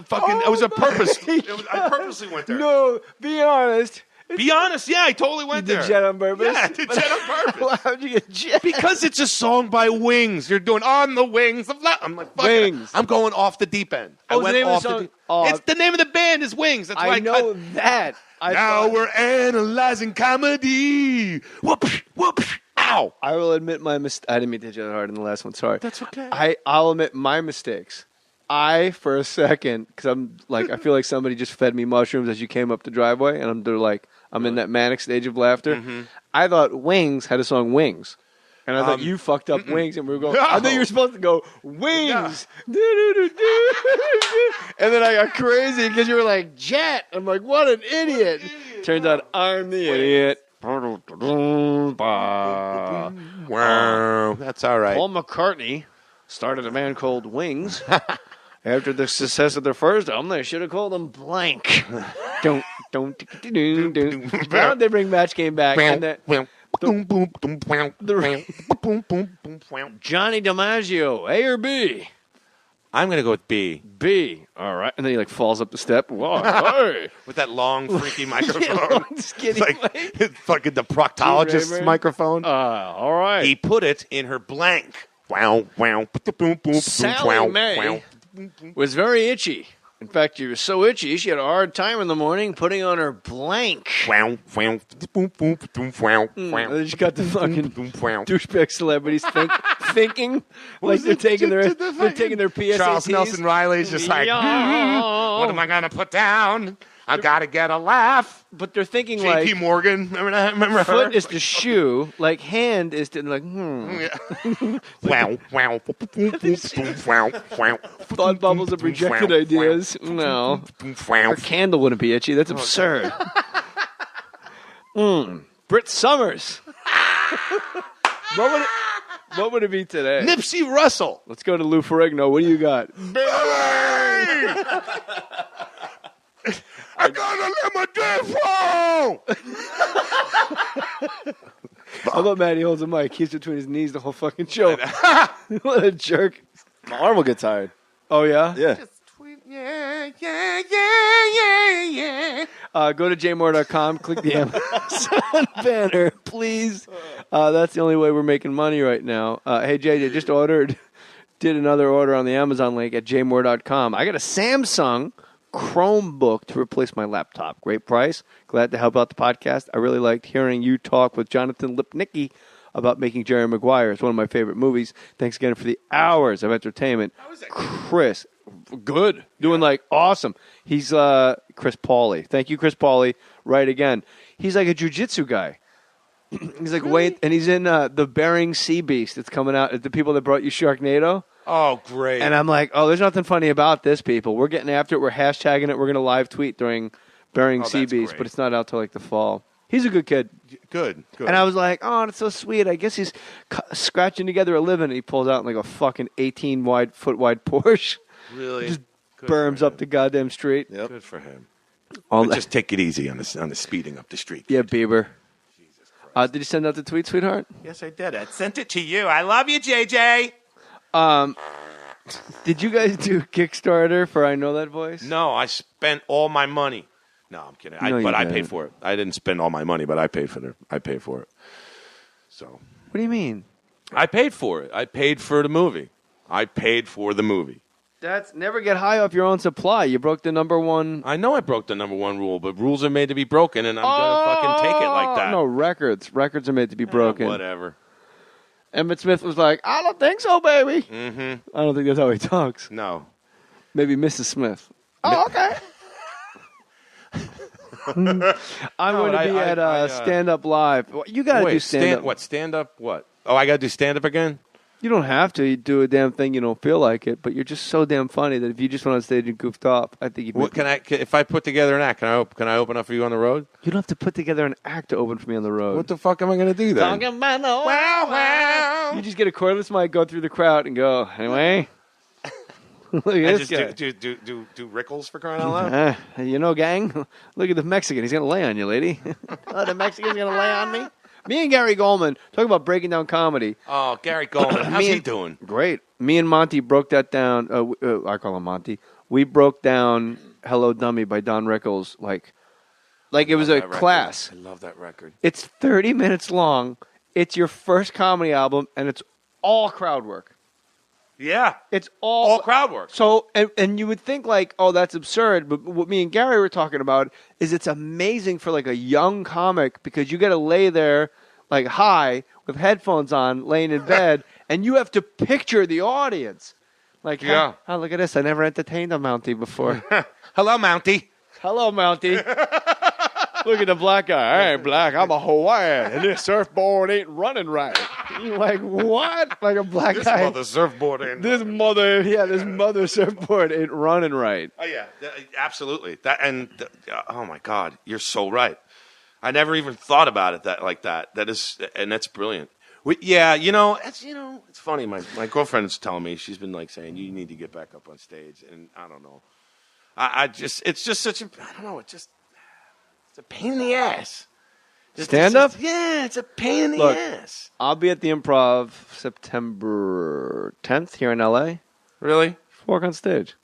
purpose. I purposely went there.
No, be honest.
Be honest, yeah, I totally went there.
You did Jet on purpose?
Yeah, I did Jet on purpose.
How'd you get Jet?
Because it's a song by Wings. You're doing On the Wings of Love. I'm like, fuck
Wings.
it. I'm going off the deep end. I went off the deep end. It's the name of the band is Wings. That's why
I know that.
Now we're analyzing comedy. Whoop, whoop, ow.
I will admit my mistake. I didn't mean to hit you that hard in the last one. Sorry.
That's okay.
I'll admit my mistakes. For a second, because I'm like, I feel like somebody just fed me mushrooms as you came up the driveway, and I'm in that manic stage of laughter.
Mm-hmm.
I thought Wings had a song Wings. And I thought you fucked up Wings, and we were going, I thought you were supposed to go, Wings! Yeah. And then I got crazy because you were like, Jet! I'm like, what an idiot! Turns out I'm the idiot.
Wow, that's all right.
Paul McCartney started a band called Wings. After the success of their first album, they should have called them Blank. Now they bring Match Game back. And Johnny DiMaggio, A or B?
I'm going to go with B.
B. All right. And then he like falls up the step. Whoa, hey.
With that long, freaky microphone.
Long, skinny
it's fucking the proctologist's microphone.
All right.
He put it in her blank. Wow, wow.
Sally Mae was very itchy. In fact, she was so itchy, she had a hard time in the morning putting on her blank.
And
then she got the fucking douchebag celebrities thinking like they're taking their PSATs.
Charles Nelson Riley's just like, what am I going to put down? I got to get a laugh.
But they're thinking
JP
like...
Morgan, remember her?
Foot is the shoe, like hand is to like,
Wow.
Thought bubbles of rejected ideas. No. Her candle wouldn't be itchy. That's absurd. Britt Summers. What would it be today?
Nipsey Russell.
Let's go to Lou Ferrigno. What do you got?
I gotta let my dad fall.
How about Matty holds a mic, keeps between his knees the whole fucking show? What a jerk.
My arm will get tired.
Oh, yeah?
Yeah.
Go to jmohr.com, click the Amazon banner, please. That's the only way we're making money right now. Hey, JJ, just did another order on the Amazon link at jmohr.com. I got a Samsung Chromebook to replace my laptop. Great price. Glad to help out the podcast. I really liked hearing you talk with Jonathan Lipnicki about making Jerry Maguire. It's one of my favorite movies. Thanks again for the hours of entertainment. Chris, good. Doing like awesome. He's Chris Pauly. Thank you, Chris Pauly. Right again. He's like a jiu-jitsu guy. He's like, wait, and he's in the Bering Sea Beast that's coming out. The people that brought you Sharknado.
Oh, great.
And I'm like, oh, there's nothing funny about this, people. We're getting after it. We're hashtagging it. We're going to live tweet during Bering Sea Beast, but it's not out till like the fall. He's a good kid.
Good.
And I was like, oh, that's so sweet. I guess he's scratching together a living. And he pulls out like a fucking 18-foot wide Porsche.
Really?
Just berms up the goddamn street.
Yep. Good for him. But just take it easy on the speeding up the street.
Yeah, Bieber. Did you send out the tweet, sweetheart?
Yes, I did. I sent it to you. I love you, JJ.
Did you guys do Kickstarter for I Know That Voice?
No, I spent all my money. No, I'm kidding.
No,
But I
didn't.
paid for it. I didn't spend all my money, but I paid for it. So.
What do you mean?
I paid for it. I paid for the movie.
That's never get high off your own supply. You broke the number one.
I know I broke the number one rule, but rules are made to be broken, and I'm gonna fucking take it like that.
No, records are made to be broken.
Whatever.
Emmett Smith was like, I don't think so, baby.
Mm-hmm.
I don't think that's how he talks.
No.
Maybe Mrs. Smith. Oh, okay. I'm going to be at Stand Up Live. You got to do stand up.
What? Stand up? What? Oh, I got to do stand up again?
You don't have to. You do a damn thing. You don't feel like it, but you're just so damn funny that if you just went on stage and goofed off, I think you'd.
What if I put together an act? Can I open up for you on the road?
You don't have to put together an act to open for me on the road.
What the fuck am I going to do then?
Talking about no wow. You just get a cordless mic, go through the crowd, and go anyway. Look at this guy.
Do Rickles for crying out loud?
Gang. Look at the Mexican. He's going to lay on you, lady. The Mexican's going to lay on me. Me and Gary Goldman, talking about breaking down comedy.
Oh, Gary Goldman. How's he doing?
Great. Me and Monty broke that down. I call him Monty. We broke down Hello Dummy by Don Rickles like it was a class.
I love that record.
It's 30 minutes long. It's your first comedy album, and it's all crowd work.
Yeah.
It's all
crowd work.
So, and you would think like, oh, that's absurd. But what me and Gary were talking about is it's amazing for like a young comic because you got to lay there like high with headphones on, laying in bed, and you have to picture the audience. Like,
yeah.
Oh, look at this. I never entertained a Mountie before.
Hello, Mountie.
Hello, Mountie. Look at the black guy. Hey, black, I'm a Hawaiian, and this surfboard ain't running right. You're like, what? Like a black guy.
This mother surfboard ain't
This mother surfboard ain't running right.
Oh, yeah, absolutely. Oh, my God, you're so right. I never even thought about it like that. That's brilliant. It's funny. My girlfriend's telling me, she's been like saying, you need to get back up on stage, and I don't know. It's just such a, I don't know, it's a pain in the ass.
Stand up?
Yeah, it's a pain in the ass.
I'll be at the Improv September 10th here in LA.
Really?
Walk on stage.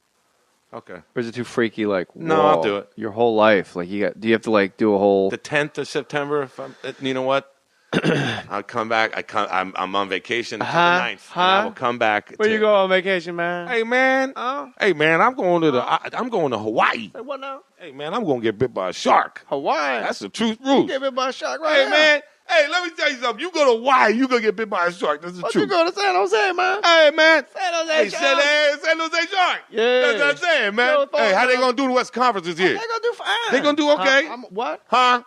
Okay.
Or is it too freaky? Like,
no,
whoa,
I'll do it.
Your whole life, like do you have to like do a whole?
The 10th of September. You know what? I'll come back. I'm on vacation until the 9th. And I will come back.
Where you go on vacation, man?
Hey, man. Hey, man. I'm going to Hawaii.
Hey, what now?
Hey, man. I'm going to get bit by a shark.
Hawaii.
That's the truth. Ruth.
Get bit by a shark, right?
Hey, man. Hey, let me tell you something. You go to Hawaii, you gonna get bit by a shark. That's the truth.
You go to San Jose, man.
Hey, man.
San Jose shark.
San Jose shark.
Yeah.
That's what I'm saying, man. Hey, how they gonna do the West Conference this year?
They gonna do fine.
They gonna do okay.
What?
Huh?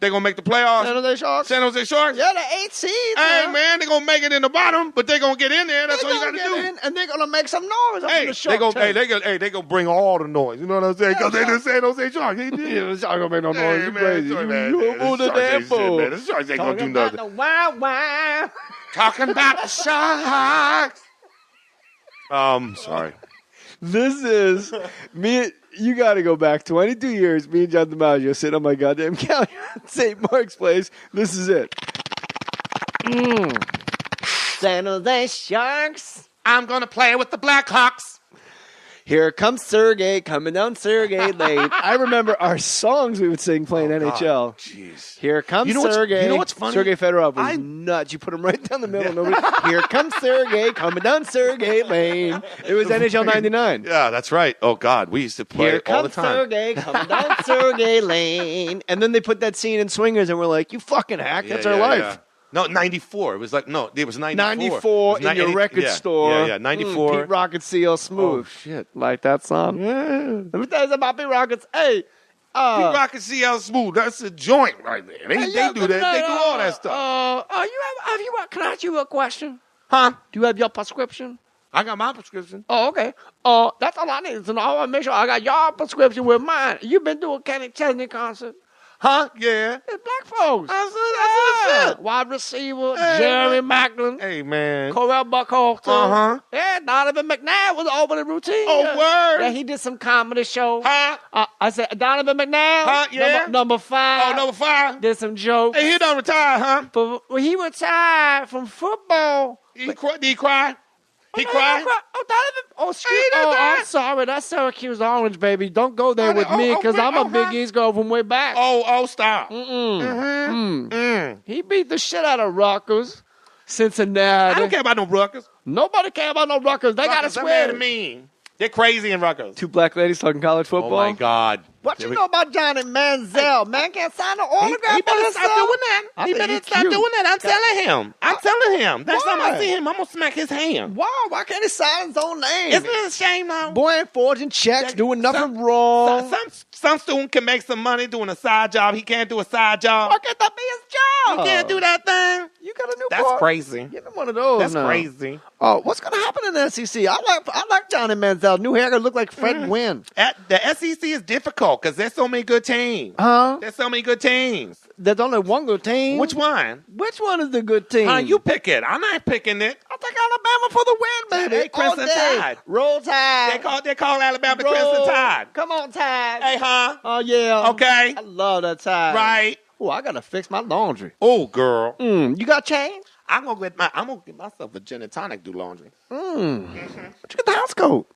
They gonna make the playoffs?
San Jose Sharks.
San Jose Sharks?
Yeah, the 8th seed.
Hey, man, they gonna make it in the bottom, but they gonna get in there. That's all you gotta do.
In, and they're gonna make some noise.
Hey, they gonna bring all the noise. You know what I'm saying? Because they the San Jose Sharks.
Yeah, the Sharks gonna make no noise.
Hey,
You
man,
crazy.
sorry,
You
man.
move the damn fool.
The Sharks ain't gonna do nothing.
Wow.
Talking about the Sharks. Sorry.
This is me. You got to go back 22 years. Me and John DiMaggio sitting on my goddamn couch at St. Mark's Place. This is it. San Jose Sharks.
I'm gonna play with the Blackhawks.
Here comes Sergey coming down Sergey Lane. I remember our songs we would sing playing NHL.
Jeez.
Here comes Sergey.
You know what's funny?
Sergey Fedorov was nuts. You put him right down the middle. Here comes Sergey coming down Sergey Lane. It was NHL 99.
Yeah, that's right. Oh, God. We used to play it all the time.
Sergey coming down Sergey Lane. And then they put that scene in Swingers, and we're like, you fucking hack. That's our life.
Yeah. No, 94. It was like, no, it was 94.
94 in your record store.
Yeah, 94.
Pete Rocket CL Smooth.
Oh, shit.
Like that song?
Yeah.
Let me tell you something about Pete Rockets. Hey.
Pete Rocket CL Smooth. That's a joint right there. They do that. They do all that stuff.
Can I ask you a question?
Huh?
Do you have your prescription?
I got my prescription.
Oh, okay. That's all I need to know. I want to make sure I got your prescription with mine. You been to a Kenny Chesney concert?
Huh? Yeah.
It's black folks.
That's it.
Wide receiver, Jeremy Macklin.
Hey, man.
Corell Buckholster.
Uh-huh.
Yeah, Donovan McNabb was over the routine.
Oh, word.
Yeah, he did some comedy show.
Huh?
I said, Donovan McNabb.
Huh? Yeah.
Number 5.
Oh, number 5.
Did some jokes.
Hey, he done retired, huh?
But when he retired from football.
Did he cry?
He cried?
Oh, I'm sorry. That's Syracuse Orange, baby. Don't go there with me because I'm a Big East girl from way back.
Oh, stop.
He beat the shit out of Rutgers, Cincinnati.
I don't care about no Rutgers.
Nobody care about no Rutgers. They got to swear.
They're mean. They're crazy in Rutgers.
Two black ladies talking college football.
Oh, my God.
What you know about Johnny Manziel? Man can't sign an autograph.
He better stop doing that.
I
He
think
better
he's
stop
cute.
doing that. I'm telling him. Next time I
Why?
see him, I'm going to smack his hand.
Why can't he sign his own name?
Isn't it a shame now?
Boy ain't forging checks, doing nothing wrong.
Some student can make some money doing a side job. He can't do a side job.
Why can't that be his job?
He can't do that thing.
You got a new
That's
part.
crazy.
Give him one of those.
That's
now.
crazy.
Oh, what's gonna happen in the SEC? I like Johnny Manziel. New hair gonna look like Fred Gwynn.
The SEC is difficult because there's so many good teams.
Huh?
There's so many good teams.
There's only one good team.
Which one?
Which one is the good team?
You pick it. I'm not picking it.
I think Alabama for the win, baby.
Hey, Crimson
All day.
Tide.
Roll Tide.
They call Alabama the
Roll.
Crimson Tide.
Come on, Tide.
Hey, huh?
Oh yeah.
Okay.
I love that Tide.
Right.
Oh, I gotta fix my laundry.
Oh, girl.
You got change?
I'm gonna get myself a gin and tonic do laundry.
But you get the house coat.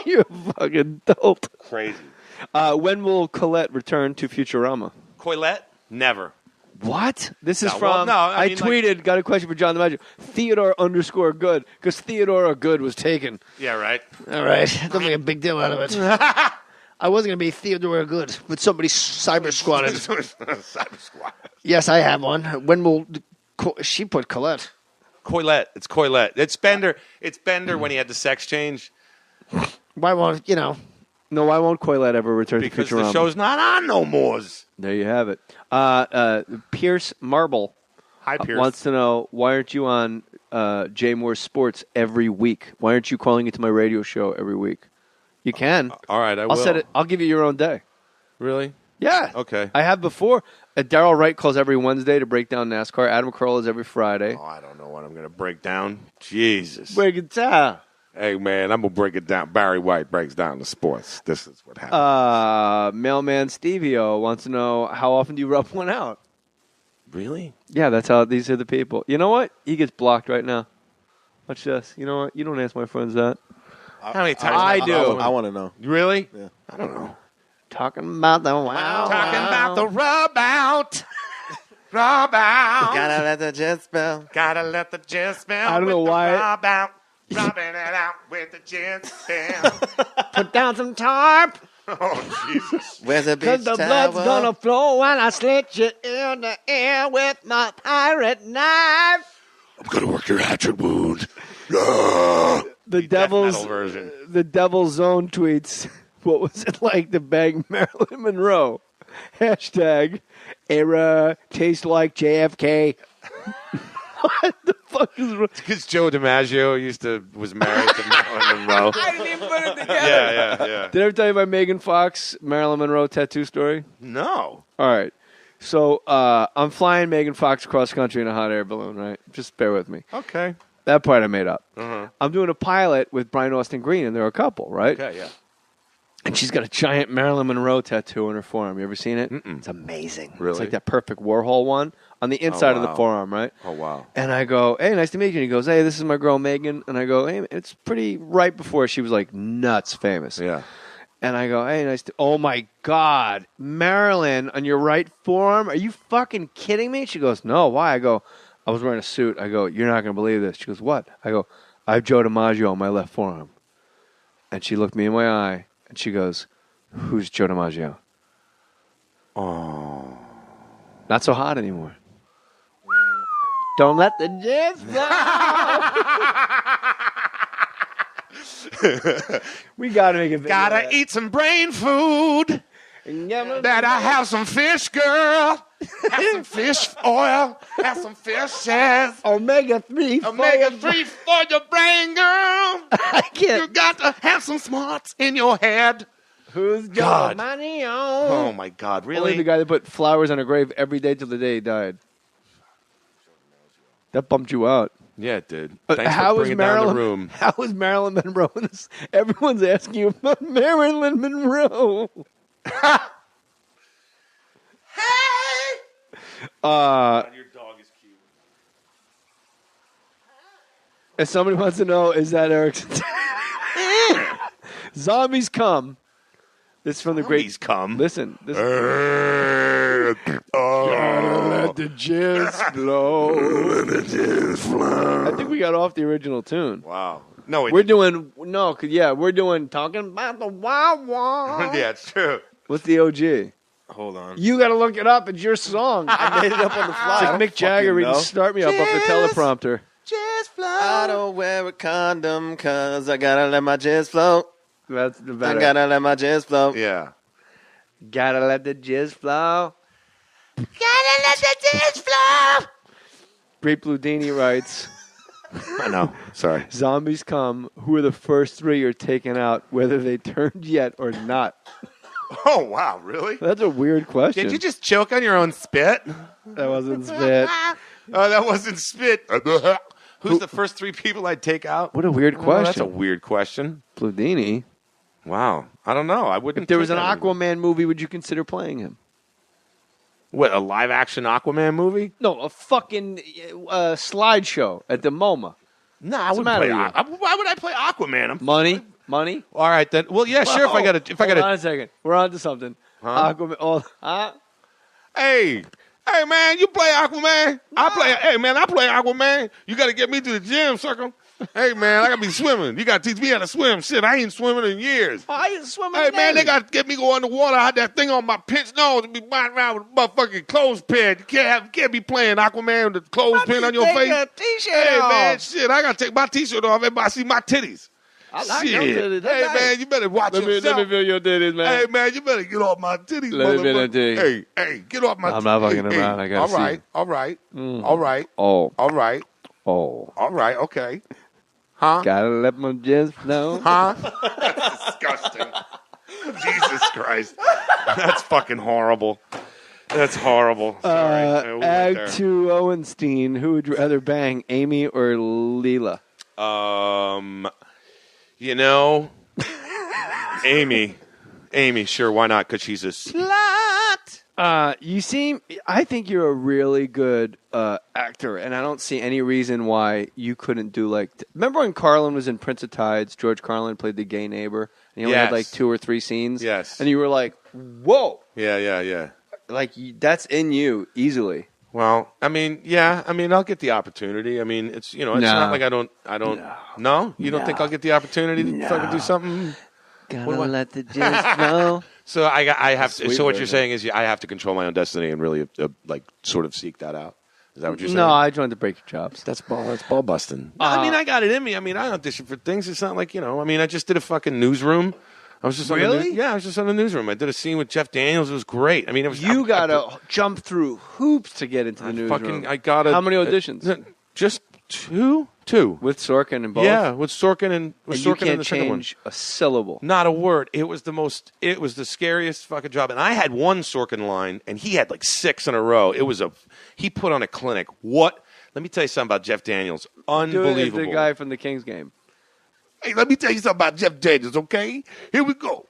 You're a fucking dope.
Crazy.
When will Colette return to Futurama?
Coilette? Never.
What? This is
No,
from.
well, no, I mean,
tweeted. Got a question for John DiMaggio. Theodore_good because Theodora Good was taken.
Yeah, right.
All right. Don't make a big deal out of it. I wasn't going to be Theodore Good, but somebody cyber squatted.
Cyber squad.
Yes, I have one. When will she put Colette?
Coilette. It's Coilette. It's Bender. It's Bender when he had the sex change.
Why won't
No, why won't Coilette ever return
Because
to Futurama?
the show's not on no more.
There you have it. Pierce Marble
Hi, Pierce.
wants to know, why aren't you on Jay Mohr Sports every week? Why aren't you calling into my radio show every week? You can.
All right,
I'll set it. I'll give you your own day.
Really?
Yeah.
Okay.
I have before. Daryl Wright calls every Wednesday to break down NASCAR. Adam Carolla is every Friday.
Oh, I don't know what I'm going to break down. Jesus.
Break it down.
Hey, man, I'm going to break it down. Barry White breaks down the sports. This is what happens.
Mailman Stevie-O wants to know, how often do you rub one out?
Really?
Yeah, that's how these are the people. You know what? He gets blocked right now. Watch this. You know what? You don't ask my friends that.
How many times?
I do.
I want to know.
Really?
Yeah.
I don't know.
Talking about the wow.
Talking about the rub out. Rub out.
Gotta let the jet spell.
Gotta let the jet spell.
I don't know why.
Rub out. Rubbing it out with the jet spell.
Put down some tarp.
Oh, Jesus.
Where's the
Cause
beach
the
towel?
blood's gonna flow when I slit you in the air with my pirate knife.
I'm going to work your hatchet wound.
The Devil's
metal version.
The Devil's Zone tweets, what was it like to bang Marilyn Monroe? Hashtag era tastes like JFK. What the fuck is wrong?
Because Joe DiMaggio was married to Marilyn Monroe.
I didn't even put it together.
Yeah.
Did I ever tell you my Megan Fox Marilyn Monroe tattoo story?
No.
All right. So I'm flying Megan Fox cross country in a hot air balloon, right? Just bear with me.
Okay.
That part I made up.
Uh-huh.
I'm doing a pilot with Brian Austin Green, and they're a couple, right?
Okay, yeah.
And she's got a giant Marilyn Monroe tattoo on her forearm. You ever seen it?
Mm-mm.
It's amazing.
Really?
It's like that perfect Warhol one on the inside of the
wow.
forearm, right?
Oh, wow.
And I go, hey, nice to meet you. And he goes, hey, this is my girl Megan. And I go, hey, it's pretty right before she was like nuts famous.
Yeah.
And I go, hey, nice to, oh my God, Marilyn on your right forearm? Are you fucking kidding me? She goes, no, why? I go, I was wearing a suit. I go, you're not going to believe this. She goes, what? I go, I have Joe DiMaggio on my left forearm. And she looked me in my eye and she goes, who's Joe DiMaggio?
Oh.
Not so hot anymore. Don't let the jizz flow. We got to make a video.
Gotta eat some brain food. Better have some fish, girl. Have some fish oil. Have some fishes.
Omega-3.
Omega-3 for your brain, girl.
I can't.
You got to have some smarts in your head.
Who's
God.
got money on?
Oh, my God.
Only
Really?
the guy that put flowers on a grave every day till the day he died. That bumped you out.
Yeah, it did.
But
Thanks
how
for
is
bringing down
Marilyn?
the room.
How is Marilyn Monroe? In this? Everyone's asking you about Marilyn Monroe.
Hey!
Uh,
Your dog is cute.
If somebody wants to know, is that Eric's? Zombies Come. This is from the
Zombies Come.
Listen. This
Gotta
let the jizz flow.
Let the jizz flow.
I think we got off the original tune.
Wow. No,
we're doing talking about the wild one.
Yeah, it's true.
What's the OG?
Hold on.
You got to look it up. It's your song.
I made it up on the fly.
It's like Mick Jagger reading "Start Me Up" off the teleprompter.
Jizz flow. I don't wear a condom because I gotta let my jizz flow.
That's the better.
I gotta let my jizz flow.
Yeah.
Gotta let the jizz flow.
Gotta let the jizz flow.
Great Bludini writes.
I know. Sorry.
Zombies Come. Who are the first three you're taking out, whether they turned yet or not?
Oh, wow. Really?
That's a weird question.
Did you just choke on your own spit?
That wasn't spit.
Oh, that wasn't spit. Who's the first three people I'd take out?
What a weird question.
That's a weird question.
Bludini.
Wow. I don't know. I wouldn't.
If there was an Aquaman movie, would you consider playing him?
What, a live-action Aquaman movie?
No, a fucking slideshow at the MoMA.
No, I wouldn't play. Why would I play Aquaman?
Money.
All right then. Well, yeah, sure. If I got
Hold on a second. We're on to something.
Huh?
Aquaman.
Hey, man, you play Aquaman? I play Aquaman. You got to get me to the gym, sucker. Hey, man, I got to be swimming. You got to teach me how to swim. Shit, I ain't swimming in years.
Oh, I ain't swimming.
Hey, man, they got to get me go underwater. I had that thing on my pinch nose and be riding around with a motherfucking clothespin. You can't be playing Aquaman with the clothespin on your face.
Take a t-shirt
hey,
off.
Man, shit, I got to take my t-shirt off. Everybody see my titties.
I like
shit.
your titties.
Hey, man, you better watch yourself.
Let me feel your titties, man.
Hey, man, you better get off my titties,
Let me feel your
motherfucker.
titties.
Hey, get off my titties.
I'm not fucking around. I got to see.
All right.
Mm.
All right.
Oh.
All right.
Oh.
All right, okay. Huh?
Gotta let my jizz flow.
Huh? That's disgusting. Jesus Christ. That's fucking horrible. That's horrible. Sorry.
Ag 2 Owenstein, who would you rather bang, Amy or Leela?
You know, Amy, sure, why not? Because she's a slut.
I think you're a really good actor, and I don't see any reason why you couldn't do remember when Carlin was in Prince of Tides? George Carlin played the gay neighbor, and he only had like 2 or 3 scenes.
Yes.
And you were like, whoa.
Yeah.
Like, that's in you easily.
Well, I mean, I'll get the opportunity. I mean, it's not like I don't. No, you don't think I'll get the opportunity to fucking do something?
Gotta let the jizz flow.
So I have.
Sweet
So what
version.
you're saying is I have to control my own destiny and really sort of seek that out. Is that what you're saying?
No, I just wanted to break your chops.
That's ball busting. I mean, I got it in me. I mean, I audition for things. It's not like I mean, I just did a fucking newsroom. I was just on I was just on the newsroom. I did a scene with Jeff Daniels. It was great. I mean, it was.
You gotta jump through hoops to get into the newsroom. How many auditions?
Just two
with Sorkin and both.
Yeah, with Sorkin and
you can't
the second one.
change a syllable.
Not a word. It was the scariest fucking job. And I had one Sorkin line, and he had like 6 in a row. He put on a clinic. What? Let me tell you something about Jeff Daniels. Unbelievable.
The guy from the Kings game.
Hey, let me tell you something about Jeff Daniels, okay? Here we go.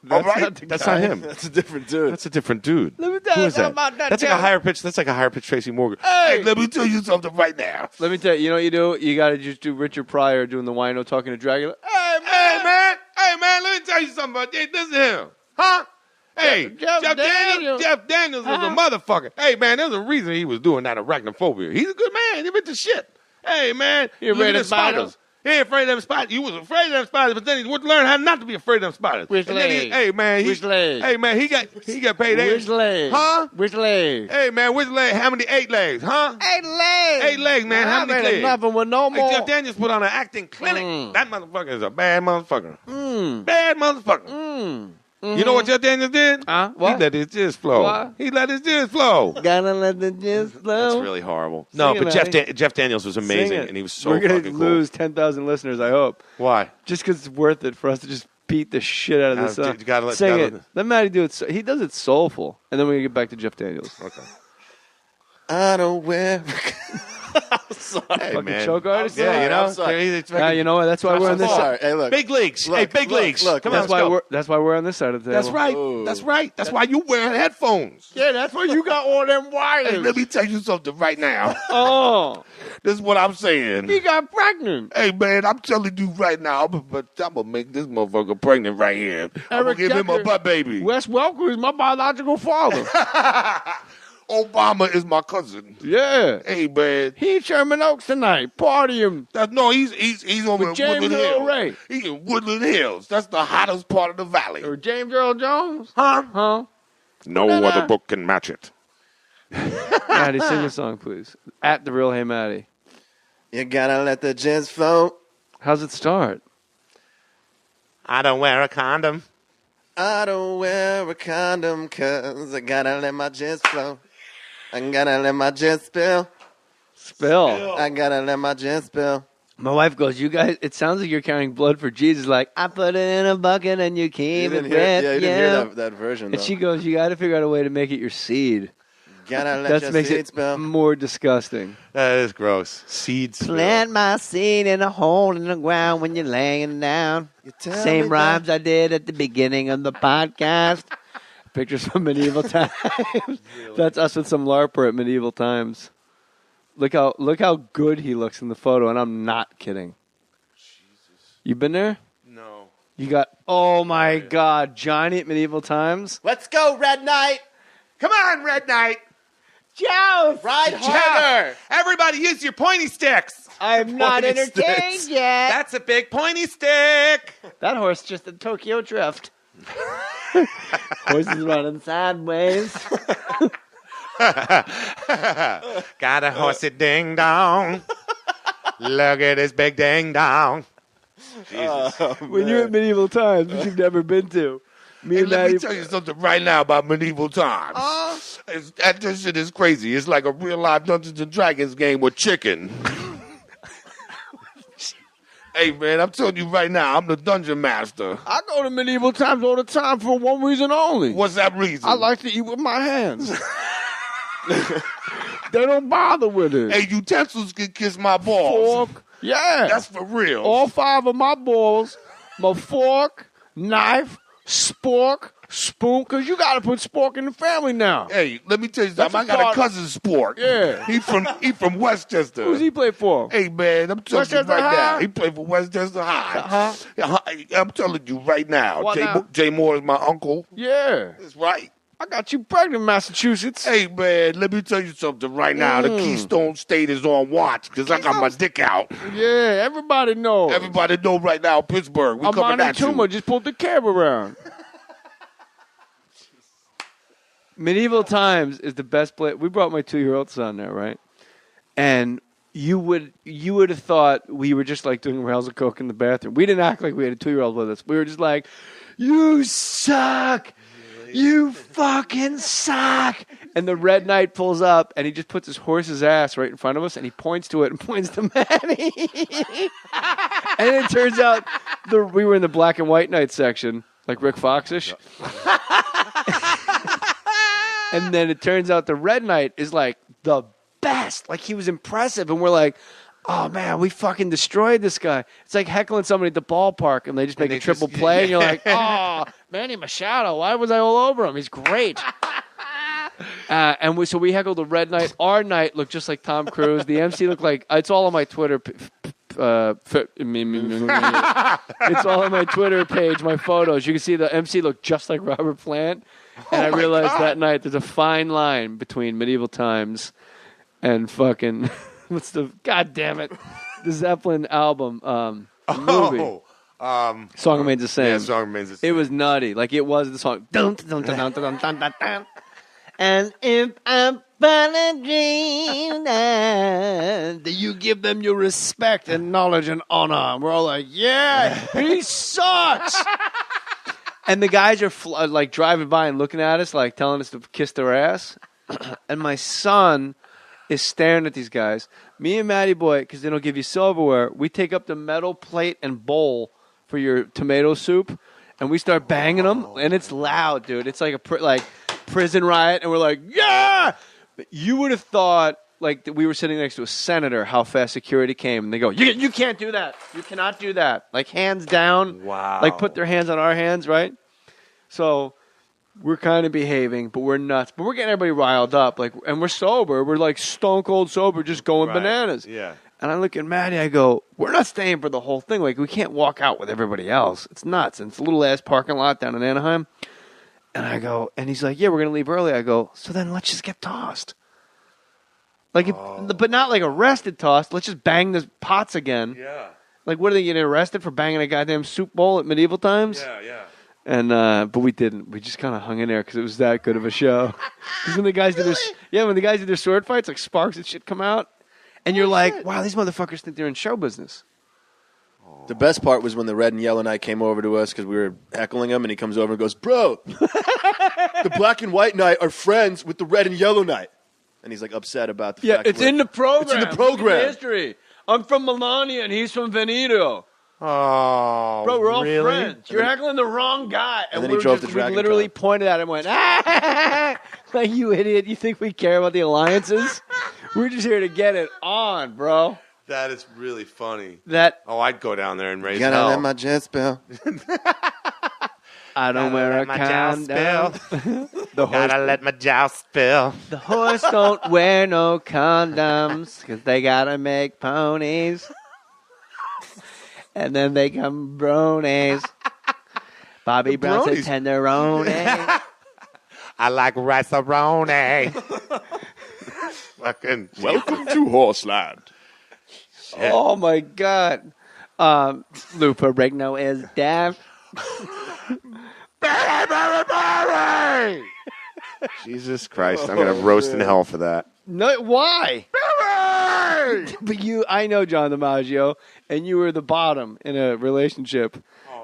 That's
all right?
That's not him.
That's a different dude.
That's a different dude.
Let me tell
Who
you
is
something
that?
about that.
That's like a higher pitch. That's like a higher pitch Tracy Morgan.
Hey, let me tell you something right now.
Let me tell you. You know what you do? You got to just do Richard Pryor doing the wino talking to Dracula.
Hey, man, let me tell you something about this. This is him. Huh? Hey, Jeff Daniels is a motherfucker. Hey, man, there's a reason he was doing that arachnophobia. He's a good man. He into shit. Hey, man.
You afraid of spiders?
He ain't afraid of them spiders. You was afraid of them spiders, but then he would learn how not to be afraid of them spiders.
Which leg?
Hey, man.
Which leg?
Hey, man, he got paid.
Which leg?
Huh?
Which leg?
Hey, man, which leg? How many 8 legs? Huh?
8 legs.
8 legs, man. How many legs?
Nothing with no more.
Hey, Jeff Daniels put on an acting clinic. That motherfucker is a bad motherfucker. Bad motherfucker. You know what Jeff Daniels did?
What?
He let his jizz flow.
What?
He let his jizz flow.
Gotta let the jizz flow.
That's really horrible. No, but Jeff Daniels was amazing, and he was so
We're
fucking
gonna
cool.
lose 10,000 listeners, I hope.
Why?
Just because it's worth it for us to just beat the shit out of this song.
You gotta
Sing it. Let Matty do it. He does it soulful. And then we can get back to Jeff Daniels.
Okay.
I don't wear.
Hey,
Fucking
man.
choke artist.
Yeah, you know.
I'm sorry.
Yeah, you know what? That's why we're on this side.
Hey, look.
Big leagues.
Look,
Hey, big
look,
leagues.
look,
Come on,
That's why we're on this side of the table.
That's right.
Ooh.
That's right. That's why you wear headphones.
Yeah, that's why you got all them wires.
Hey, let me tell you something right now.
Oh,
This is what I'm saying.
he got pregnant.
Hey, man, I'm telling you right now, but I'm going to make this motherfucker pregnant right here. I'm going
Eric
to give him a
Decker.
butt baby.
Wes Welker is my biological father.
Obama is my cousin.
Yeah.
Hey, man.
He in Sherman Oaks tonight. Party him.
No, he's over
With
in
James
Woodland
Earl
Hills.
Ray.
He's in Woodland Hills. That's the hottest part of the valley.
Or James Earl Jones.
Huh?
No other book can match it.
Maddie, sing a song, please. At the real Hey Maddie.
You gotta let the jizz flow.
How's it start?
I don't wear a condom.
I don't wear a condom 'cause I gotta let my jizz flow. I gotta let my jizz spill.
Spill.
I gotta let my jizz spill.
My wife goes, you guys, it sounds like you're carrying blood for Jesus. Like, I put it in a bucket and you keep it
you
with
didn't hear that version,
And
though.
she goes, you got to figure out a way to make it your seed.
Gotta let your
makes
seed
it
spill.
more disgusting.
That is gross. Seeds.
Plant my seed in a hole in the ground when you're laying down.
tell
Same
me
rhymes I did at the beginning of the podcast. Pictures from medieval times. That's us with some LARPer at medieval times. Look how good he looks in the photo, and I'm not kidding. Jesus. You been there?
No.
You got, oh my God, Johnny at medieval times?
Let's go, Red Knight.
Come on, Red Knight.
Joe, ride harder.
Everybody use your pointy sticks.
I'm not
Pointy
entertained
sticks.
yet.
That's a big pointy stick.
That horse just did Tokyo Drift. Horse is running sideways.
Got a horsey ding dong. Look at this big ding dong. Jesus.
When you're at medieval times, which you've never been to.
Hey, let me tell you something right now about medieval times. This shit is crazy. It's like a real life Dungeons and Dragons game with chicken. Hey, man, I'm telling you right now, I'm the dungeon master.
I go to medieval times all the time for one reason only.
What's that reason?
I like to eat with my hands. They don't bother with it.
Hey, utensils can kiss my balls.
Fork. Yeah.
That's for real.
All 5 of my balls, my fork, knife, spork, spoon, because you got to put spork in the family now.
Hey, let me tell you something. I got a cousin Spork.
Yeah.
He from Westchester.
Who's he play for?
Hey, man, I'm telling you
Westchester
right
High?
now. He played for Westchester High.
Uh-huh.
I'm telling you right now.
What now?
Jay Mohr is my uncle.
Yeah.
That's right.
I got you pregnant, Massachusetts.
Hey, man, let me tell you something right now. The Keystone State is on watch because I got my dick out.
Yeah, everybody knows.
Everybody know right now, Pittsburgh. We coming at
Tuma
you.
just pulled the cab around.
Medieval times is the best place. We brought my 2-year-old son there, right? And you would have thought we were just like doing rails of coke in the bathroom. We didn't act like we had a 2-year-old with us. We were just like, you suck. You fucking suck. And the Red Knight pulls up, and he just puts his horse's ass right in front of us, and he points to it and points to Maddie. And it turns out we were in the black and white night section, like Rick Fox-ish. And then it turns out the Red Knight is like the best. Like, he was impressive, and we're like, oh, man, we fucking destroyed this guy. It's like heckling somebody at the ballpark, and they just make a triple play, and you're like, oh, Manny Machado, why was I all over him? He's great. So we heckled the Red Knight. Our Knight looked just like Tom Cruise. The MC looked like, it's all on my Twitter. It's all on my Twitter page, my photos. You can see the MC looked just like Robert Plant. And I realized that night there's a fine line between medieval times and fucking... What's the... God damn it. The Zeppelin album. Movie. Song Remains the Same.
Yeah, Song Remains the Same.
It was nutty. Like, it was the song. Dun, dun, dun, dun, dun, dun, dun, dun. And if I'm but dream that you give them your respect and knowledge and honor. And we're all like, yeah, he sucks. And the guys are like driving by and looking at us, like telling us to kiss their ass. And my son is staring at these guys. Me and Matty Boy, because they don't give you silverware, we take up the metal plate and bowl for your tomato soup, and we start banging them, and it's loud, dude. It's like a prison riot, and we're like, yeah! But you would have thought like we were sitting next to a senator, how fast security came, and they go, "You can't do that. You cannot do that." Like hands down.
Wow.
Like put their hands on our hands, right? So we're kind of behaving, but we're nuts. But we're getting everybody riled up, like, and we're sober. We're like stone cold sober, just going bananas.
Yeah.
And I look at Maddie, I go, "We're not staying for the whole thing. Like we can't walk out with everybody else. It's nuts. And it's a little ass parking lot down in Anaheim." And I go, and he's like, "Yeah, we're gonna leave early." I go, "So then let's just get tossed." Like, but not like arrested tossed. Let's just bang the pots again.
Yeah.
Like, what are they getting arrested for banging a goddamn soup bowl at medieval times?
Yeah.
And but we didn't. We just kind of hung in there because it was that good of a show. Because when the guys did their sword fights, like sparks and shit come out, and you're like, wow, these motherfuckers think they're in show business.
The best part was when the red and yellow knight came over to us because we were heckling him, and he comes over and goes, "Bro, the black and white knight are friends with the red and yellow knight." And he's like upset about the fact
it's in the program.
It's in the program.
Look at the history. I'm from Melania, and he's from Veneto.
Oh,
bro, we're all
really?
friends. You're heckling the wrong guy.
And then he drove the
we
dragon
literally pointed at him and went, "Ah!" Like, you idiot. You think we care about the alliances? We're just here to get it on, bro.
That is really funny. I'd go down there and raise
gotta
hell.
let my jet spill.
I don't wear a condom.
Gotta let my joust spill.
The horse don't wear no condoms because they gotta make ponies. And then they come bronies. Bobby Brown's a tenderoni.
I like rice-a-roni. Fucking
welcome to Horseland.
Shit. Oh, my God. Lou Ferrigno is deaf.
Jesus Christ, I'm going to roast in hell for that.
No, why? But I know John DiMaggio, and you were the bottom in a relationship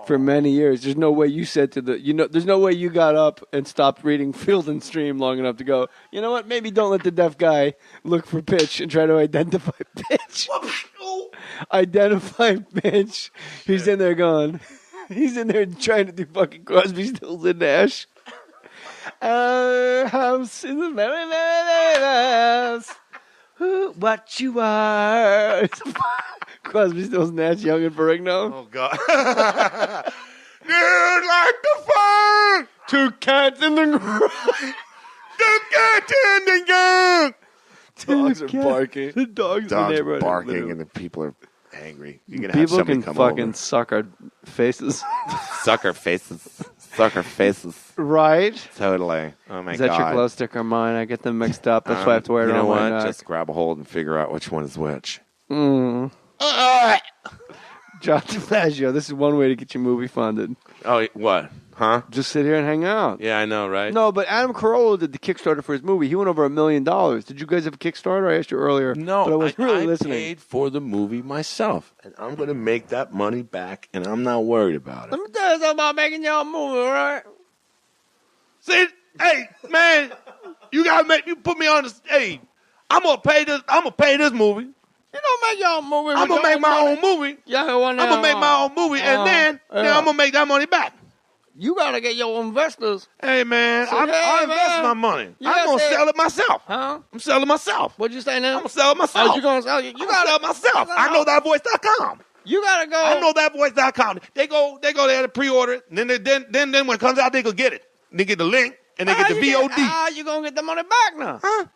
for many years. There's no way you said there's no way you got up and stopped reading Field and Stream long enough to go, you know what, maybe don't let the deaf guy look for pitch and try to identify pitch. Identify pitch. He's in there going, he's in there trying to do fucking Crosby, Stills, and Nash. House in the very, very house. What you are. Crosby, Stills, Nash, Young, and Ferrigno.
Oh, God. Dude, like the fun.
Two cats in the ground.
Two cats in the ground.
Dogs are barking.
The dogs in the neighborhood are
barking, and the people are angry. You can have
people
somebody
can
come
fucking
over.
suck our faces.
Suck our faces. Suck our faces.
Right?
Totally. Oh, my God.
Is that your glow stick or mine? I get them mixed up. That's why I have to wear it on my neck.
Just grab a hold and figure out which one is which.
John DiMaggio, this is one way to get your movie funded.
Oh, what? Huh?
Just sit here and hang out.
Yeah, I know, right?
No, but Adam Carolla did the Kickstarter for his movie. He went over $1 million. Did you guys have a Kickstarter? I asked you earlier.
No,
but I wasn't really
I
listening.
paid for the movie myself, and I'm going to make that money back, and I'm not worried about it.
Let me tell you something about making your movie, all right?
See, hey, man, you put me on the, hey, I'm going to pay this movie.
You don't make your own movie.
I'm going to make my own movie.
Yeah,
I'm going to make my own movie, and then I'm going to make that money back.
You got to get your investors.
Hey, man, I invest my money. I'm going to sell it myself.
Huh?
I'm selling myself.
What'd you say now?
I'm going to sell it myself.
Oh, you going to sell it? You
got to sell it myself. I know thatvoice.com.
You got to go.
I know thatvoice.com. They go there to pre-order it, and then when it comes out, they go get it. They get the link, and they get the VOD.
How you going to get the money back now?
Huh?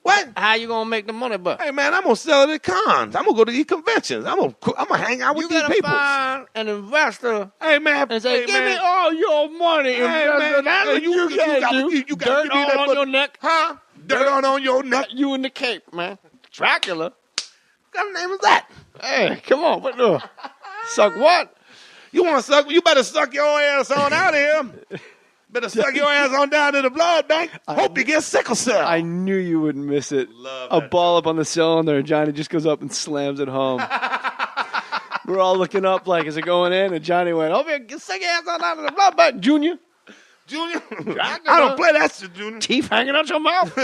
What?
How you going to make the money back?
Hey, man, I'm going to sell it at cons. I'm going to go to these conventions. I'm going to hang out with these people.
You got to find an investor.
Hey, man.
And say, give me all your money.
Hey, man.
That's what you got to do.
You got
Dirt all on your neck.
Huh? Dirt on your neck.
You in the Cape, man. Dracula.
What kind of name is that?
Hey, come on. What the? Suck what?
You want to suck? You better suck your ass on out of here. Better suck your ass on down to the blood bank. Hope you get sickle cell.
I knew you wouldn't miss it. A ball up on the cylinder, and Johnny just goes up and slams it home. We're all looking up like, is it going in? And Johnny went, "Hope you get sick ass on down to the blood bank, Junior."
Junior? I don't play that shit, Junior.
Teeth hanging out your mouth.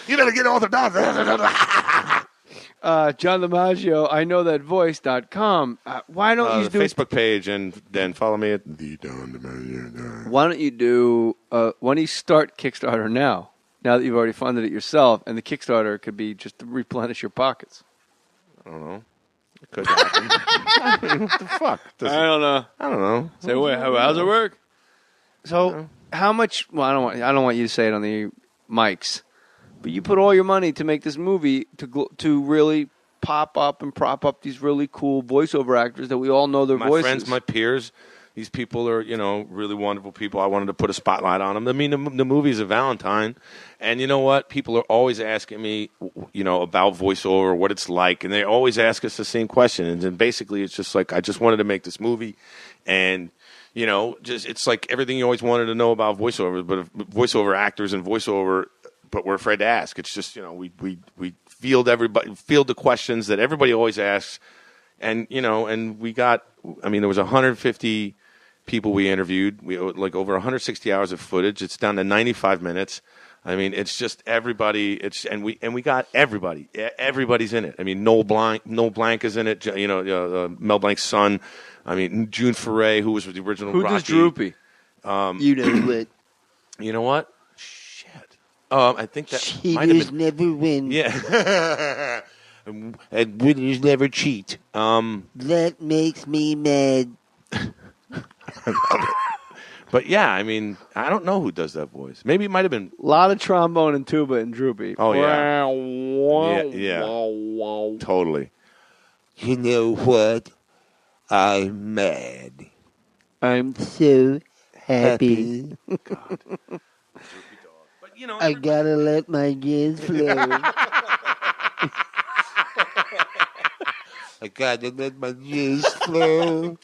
You better get on the doctor.
John DiMaggio, I know that voice.com. Why don't you
the
do
Facebook page and then follow me at the John DiMaggio.
Why don't you do? Why don't you start Kickstarter now? now that you've already funded it yourself, and the Kickstarter could be just to replenish your pockets.
I don't know. It could happen. What the fuck?
I don't know.
I don't know.
Say, wait, how's it work? So, how much? Well, I don't want you to say it on the mics, but you put all your money to make this movie to really pop up and prop up these really cool voiceover actors that we all know their
My
voices.
friends, my peers. These people are, really wonderful people. I wanted to put a spotlight on them. I mean, the movie's a Valentine. And you know what? People are always asking me, about voiceover, what it's like. And they always ask us the same question. And then basically it's just like, I just wanted to make this movie. And, it's like everything you always wanted to know about voiceovers, but voiceover actors and voiceover, but we're afraid to ask. It's just, we field the questions that everybody always asks. And, and we got, there was 150 people we interviewed. We like over 160 hours of footage. It's down to 95 minutes. It's just everybody. We got everybody. Everybody's in it. Noel Blanc is in it. Mel Blanc's son. June Foray, who was the original
Who
Rocky.
does Droopy?
You know what?
You know what? Shit. I think that
Cheaters never win.
Yeah. And winners never cheat.
That makes me mad.
I love it. But yeah, I don't know who does that voice. Maybe it might have been
A lot of trombone and tuba and Droopy.
Oh, yeah.
Wow,
Yeah.
wow.
Totally.
You know what? I'm mad. I'm so happy.
God. But
I gotta let my jizz flow. I gotta let my jizz flow.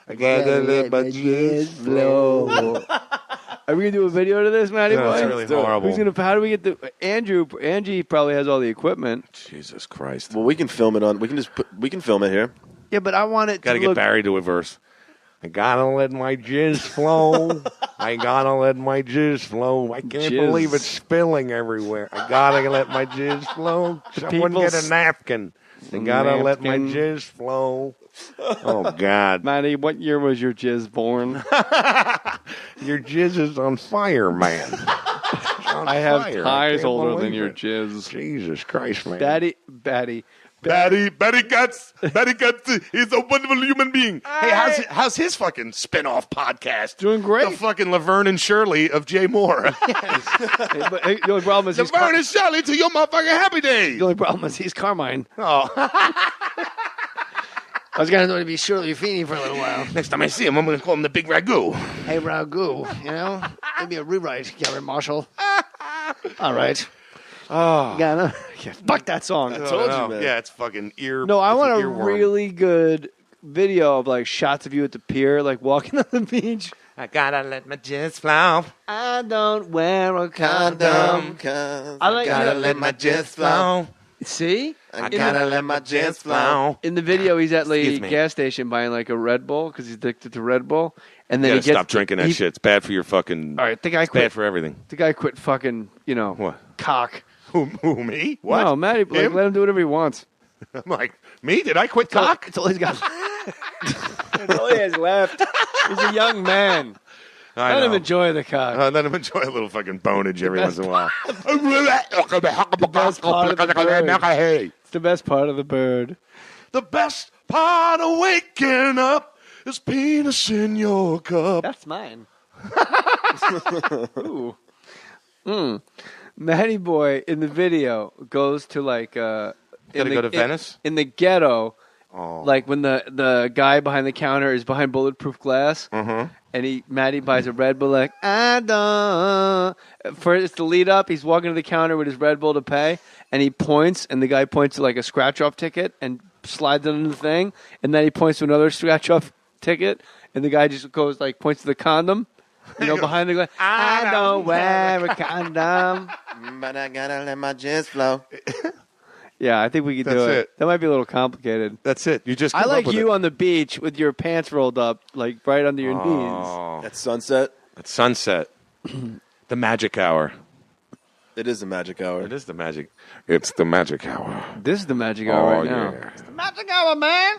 I gotta let my jizz flow.
Are we gonna do a video to this, Matty?
No,
boy?
it's really horrible.
How do we get the Angie probably has all the equipment.
Jesus Christ.
Well, we can film it on. We can film it here.
Yeah, but I want it.
Got to get Barry to a verse. I gotta let my jizz flow. I gotta let my jizz flow. I can't believe it's spilling everywhere. I gotta let my jizz flow. Someone get a napkin. I gotta let my jizz flow. Oh, God.
Matty, what year was your jizz born?
Your jizz is on fire, man.
I have ties older than your jizz.
Jesus Christ, man.
Batty
Guts. He's a wonderful human being. Hey, how's his fucking spin-off podcast?
Doing great.
The fucking Laverne and Shirley of Jay Mohr.
But the only problem is
Laverne and Shirley to your motherfucking happy days.
The only problem is he's Carmine.
Oh.
I was going to be Shirley Feeney for a little while.
Next time I see him, I'm going to call him the Big Ragu.
Hey, Ragu, maybe a rewrite, Gary Marshall. All right.
Oh, fuck that song.
I told you, man. Yeah, it's fucking ear.
No, I want a
earworm.
really good video of like shots of you at the pier, like walking on the beach.
I gotta let my jizz flow.
I don't wear a
Condom,
condom.
cause
I
gotta let my jizz flow.
See?
I gotta let my jizz flow.
In the video, he's at the
Excuse me.
gas station buying like a Red Bull because he's addicted to Red Bull. And then
You
he
gotta
gets
stop drinking that shit. It's bad for your fucking.
All right, the guy
it's
quit.
bad for everything.
The guy quit fucking,
What?
cock.
Who, me? What?
No, Matty, like,
Him?
let him do whatever he wants.
I'm like, me? Did I quit cock?
It's all he's got. That's all he has left. He's a young man. Let him enjoy the cock.
Let him enjoy a little fucking bonage every once in a while.
The best part of the bird. It's the best part of the bird.
The best part of waking up is penis in your cup.
That's mine. Ooh. Matty Boy in the video goes to like
Gotta go to Venice?
in the ghetto.
Oh.
Like when the guy behind the counter is behind bulletproof glass, and Matty buys a Red Bull. Like I don't. For it's the lead up, he's walking to the counter with his Red Bull to pay, and he points, and the guy points to like a scratch off ticket and slides it in the thing, and then he points to another scratch off ticket, and the guy just goes like points to the condom. Behind the glass. I don't wear a condom.
But I gotta let my jizz flow.
Yeah, I think we could do
That's
it.
it.
That might be a little complicated.
That's it. You just
I
came
like
up with
you
it.
on the beach with your pants rolled up, like right under your knees.
At sunset.
At sunset. The magic hour.
It is the magic hour.
It is the magic. It's the magic hour.
This is the magic hour right now.
Yeah.
Magic hour, man.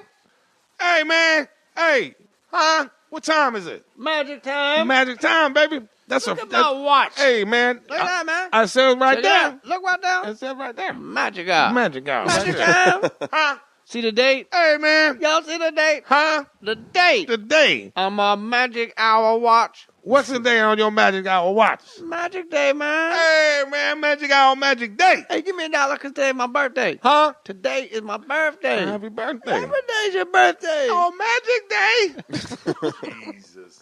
Hey, man. Hey. Huh? What time is it?
Magic time.
Magic time, baby.
That's
Look at my watch.
Hey, man.
Look at that, man.
I said right
Check it
there.
out. Look right there.
It said right there.
Magic hour.
Magic hour.
Magic hour.
Huh?
See the date?
Hey, man.
Y'all see the date?
Huh?
The date.
The day.
On my magic hour watch.
What's the day on your magic hour watch?
Magic day, man.
Hey, man. Magic hour, magic day.
Hey, give me $1 because today is my birthday.
Huh?
Today is my birthday.
Happy birthday.
Every day's your birthday.
Oh, magic day.
Jesus.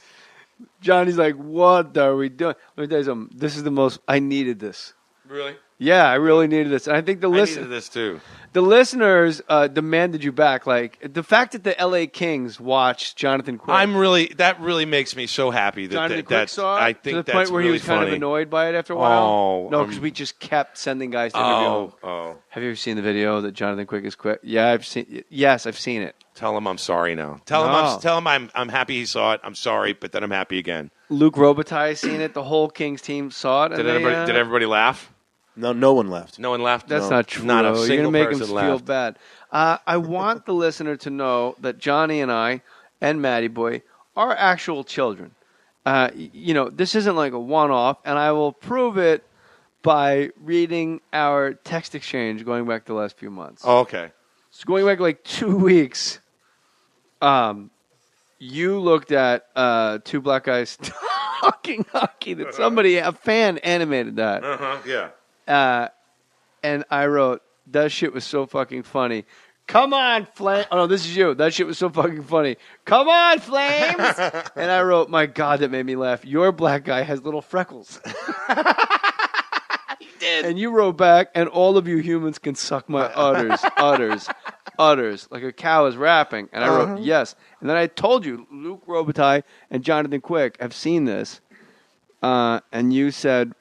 Johnny's like, what are we doing? Let me tell you something. This is the most. I needed this.
Really?
Yeah, I really needed this. And I think
I needed this too.
The listeners demanded you back. Like the fact that the L.A. Kings watched Jonathan Quick.
That really makes me so happy that
Jonathan
that,
Quick
that's,
saw it
I
to
think
the
that's
point where
really
he was kind of
funny.
annoyed by it after a while.
Oh,
No, because we just kept sending guys to interview him.
Oh.
Have you ever seen the video that Jonathan Quick is quick? Yeah, I've seen. Yes, I've seen it.
Tell him I'm sorry now. Tell him I'm happy he saw it. I'm sorry, but then I'm happy again.
Luke Robitaille has seen it. The whole Kings team saw it.
Did everybody laugh?
No one laughed.
No one laughed.
That's not true.
Not a
You're
single
gonna make him
person
feel
laughed.
bad. I want the listener to know that Johnny and I and Matty Boy are actual children. This isn't like a one-off, and I will prove it by reading our text exchange going back the last few months.
Oh, okay.
So going back like 2 weeks, you looked at two black guys talking hockey. That a fan animated that.
Yeah.
And I wrote, that shit was so fucking funny. Come on, Flame. Oh, no, this is you. That shit was so fucking funny. Come on, Flames. And I wrote, my God, that made me laugh. Your black guy has little freckles.
He did.
And you wrote back, and all of you humans can suck my udders, like a cow is rapping. And I wrote, yes. And then I told you, Luke Robitaille and Jonathan Quick have seen this. And you said,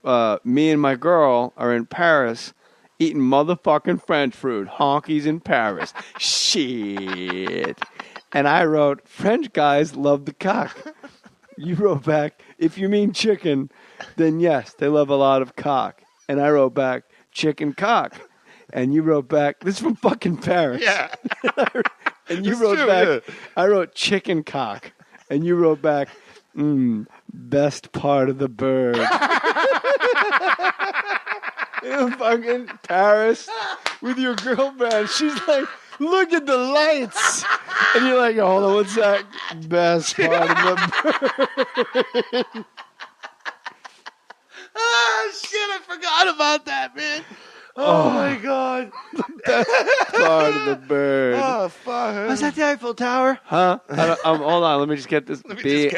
me and my girl are in Paris eating motherfucking French food. Honkies in Paris. Shit. And I wrote, French guys love the cock. You wrote back, if you mean chicken, then yes, they love a lot of cock. And I wrote back, chicken cock. And you wrote back, this is from fucking Paris.
Yeah.
And you wrote back, I wrote chicken cock. And you wrote back, best part of the bird. In fucking Paris with your girlfriend. She's like, look at the lights. And you're like, hold on, what's that? Best part of the bird.
Oh, shit, I forgot about that, man.
Oh, my God.
Best part of the bird.
Oh, fuck.
Was that the Eiffel Tower? Huh? Hold on, let me just get this. B-R-D.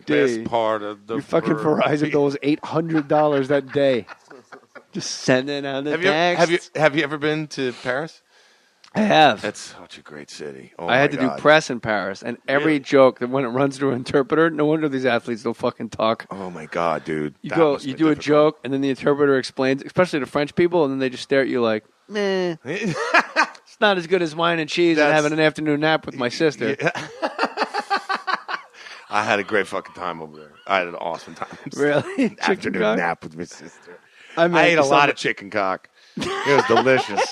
Best part of the
Your fucking
bird.
Verizon bill was $800 that day. Just sending out the text.
Have you ever been to Paris?
I have.
That's such a great city. Oh,
I had to do press in Paris, and every joke that when it runs through an interpreter, no wonder these athletes don't fucking talk.
Oh my God, dude!
You do a joke, and then the interpreter explains, especially to French people, and then they just stare at you like, meh. It's not as good as wine and cheese and having an afternoon nap with my sister.
Yeah. I had a great fucking time over there. I had an awesome time.
Really?
Afternoon nap with my sister.
I
ate a lot of chicken cock. It was delicious.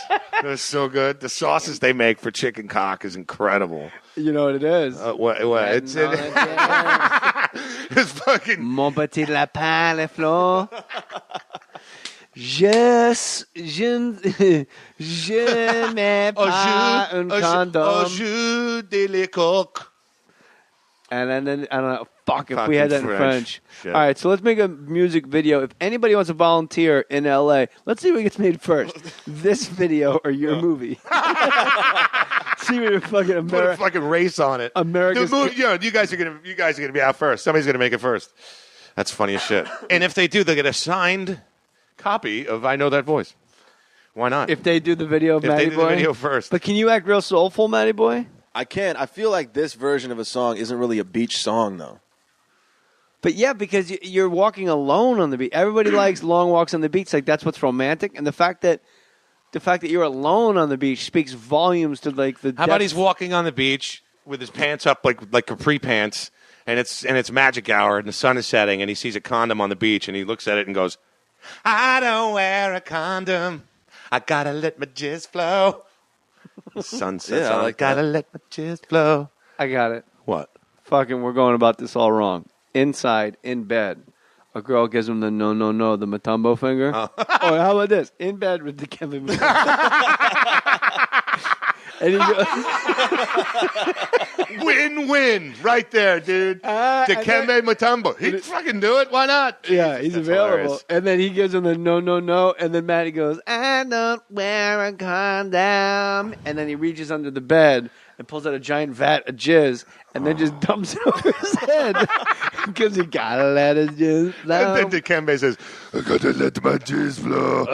It was so good. The sauces they make for chicken cock is incredible.
You know what it is?
What? It's fucking.
Mon petit lapin, les fleurs. Je n'ai pas un condom.
Au jus de les coques.
And then I don't know. Fuck, if
Fucking
we had that in French.
Shit.
All right, so let's make a music video. If anybody wants to volunteer in L.A., let's see what gets made first. This video or your movie. See what a fucking
Put a fucking race on it.
America's.
The movie, you guys are gonna be out first. Somebody's gonna make it first. That's funny as shit. And if they do, they get a signed copy of "I Know That Voice." Why not?
If they do the video of Matty Boy.
If they do the video first.
But can you act real soulful, Matty Boy?
I can't. I feel like this version of a song isn't really a beach song, though.
But yeah, because you're walking alone on the beach. Everybody likes long walks on the beach. Like that's what's romantic. And the fact that you're alone on the beach speaks volumes to like the.
How about he's walking on the beach with his pants up like capri pants, and it's magic hour, and the sun is setting, and he sees a condom on the beach, and he looks at it and goes, "I don't wear a condom. I gotta let my jizz flow." The sun sets on.
I like
gotta
that.
let my jizz flow.
I got it.
What?
Fucking, we're going about this all wrong. inside, in bed. A girl gives him the no, the Matumbo finger. Oh, how about this? In bed with the Kevin. And he goes,
win-win right there, dude. Dikembe Mutombo. He'd fucking do it. Why not?
Yeah, he's available.
Hilarious.
And then he gives him the no. And then Matty goes, I don't wear a condom. And then he reaches under the bed and pulls out a giant vat of jizz and then just dumps it over his head. Because he gotta let his jizz flow.
And then Dikembe says, I gotta let my jizz flow.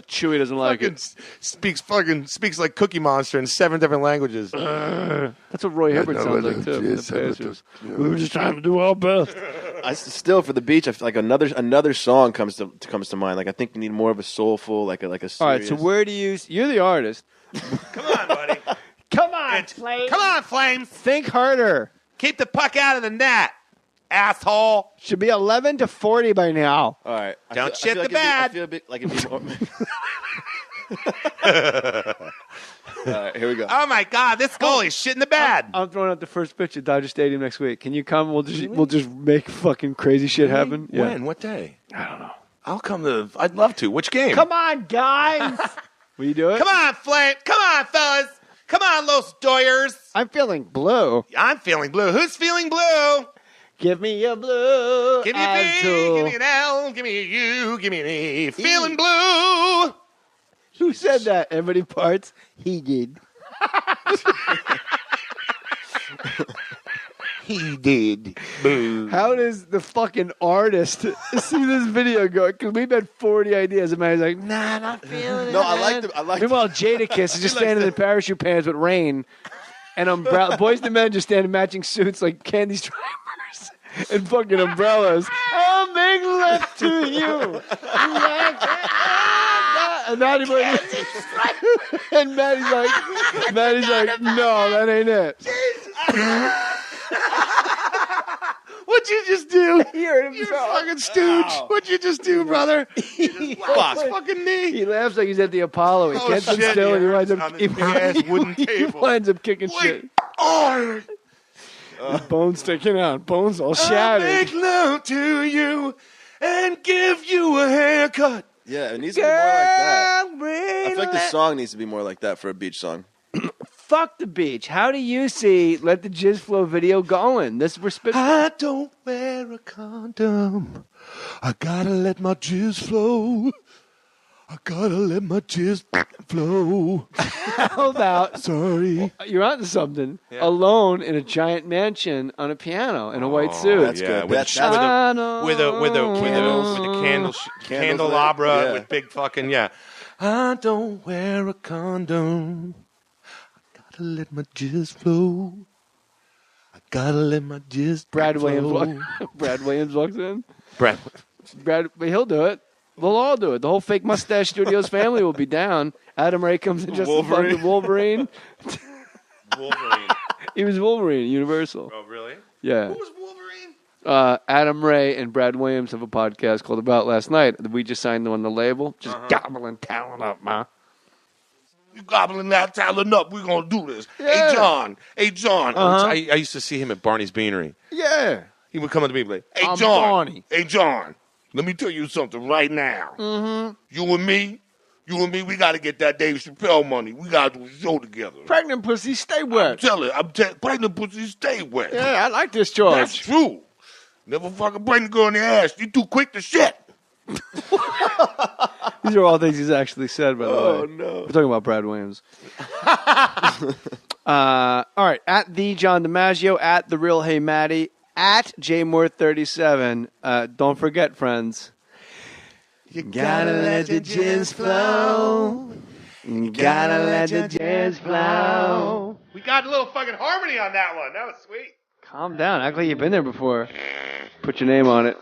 Chewy doesn't like it.
Speaks like Cookie Monster in 7 different languages.
That's what Roy Hibbert sounds like too. We were just trying to do our best.
I still for the beach. I feel like another song comes to mind. Like I think we need more of a soulful, like a serious.
All right. So where do you're the artist?
Come on, buddy.
Come on, Flames.
Come on, Flames.
Think harder.
Keep the puck out of the net, asshole.
Should be 11-40 by now.
All right.
Don't shit the bed.
I feel a bit like it'd be more. All right, here we go.
Oh my God, this goalie's shitting the bed.
I'm throwing out the first pitch at Dodger Stadium next week. Can you come? We'll just make fucking crazy shit happen. Yeah.
When? What day?
I don't know.
I'll come to. I'd love to. Which game?
Come on, guys.
Will you do it?
Come on, Flame. Come on, fellas. Come on, Los Doyers.
I'm feeling blue.
I'm feeling blue. Who's feeling blue?
Give me a blue.
Give me a B, give me an L, give me a U, give me an E. Feeling blue.
Who said that? Everybody parts? He did.
He did. Boo.
How does the fucking artist see this video go? Because we've had 40 ideas, and Mary's like, nah, not feeling it.
No, I like.
Meanwhile, Jadakiss is just standing in parachute pants with rain, and Boys to Men just stand in matching suits like candy stripers and fucking umbrellas. I'll make love to you. And Maddie's like, no, that ain't it.
What'd you just do?
He hurt
You
himself.
fucking stooge. What'd you just do, brother? You just lost his fucking knee.
He laughs like he's at the Apollo. He can't sit still, and he winds up
on this big-ass wooden table.
winds up kicking shit.
Oh,
His bones sticking out. Bones all shattered.
I'll make love to you and give you a haircut.
Yeah, it needs to be more like that. I feel like the song needs to be more like that for a beach song.
Fuck the beach. How do you see Let the Jizz Flow video going? We're spitting.
I don't wear a condom. I gotta let my jizz flow. I gotta let my jizz flow.
How about
Sorry.
you're onto something? Alone in a giant mansion on a piano in a white suit.
That's good.
With the candelabra with big fucking
I don't wear a condom. I gotta let my jizz flow. I gotta let my jizz
Brad
flow.
Williams walks in.
Brad.
He'll do it. We'll all do it. The whole Fake Mustache Studios family will be down. Adam Ray comes in just Wolverine. Wolverine. He was Wolverine at Universal.
Oh, really?
Yeah.
Who was Wolverine?
Adam Ray and Brad Williams have a podcast called About Last Night. We just signed them on the label. Just gobbling talent up, ma.
You gobbling that talent up. We're gonna do this.
Yeah.
Hey, John.
I used to see him at Barney's Beanery.
Yeah.
He would come up to me and be like, Hey,
I'm
John.
Barney.
Hey, John. Let me tell you something right now.
Mm-hmm.
You and me, we got to get that Dave Chappelle money. We got to do a show together.
Pregnant pussy, stay wet.
I'm telling pregnant pussy, stay wet.
Yeah, I like this, George.
That's true. Never fucking bring the girl in the ass. You too quick to shit.
These are all things he's actually said, by the way.
Oh, no.
We're talking about Brad Williams. All right. At the John DiMaggio, at the real Hey Matty, at Jay Mohr 37. Don't forget, friends. You gotta let the jizz flow. You gotta let the jizz flow.
We got a little fucking harmony on that one. That was sweet.
Calm down. Act like you've been there before. Put your name on it.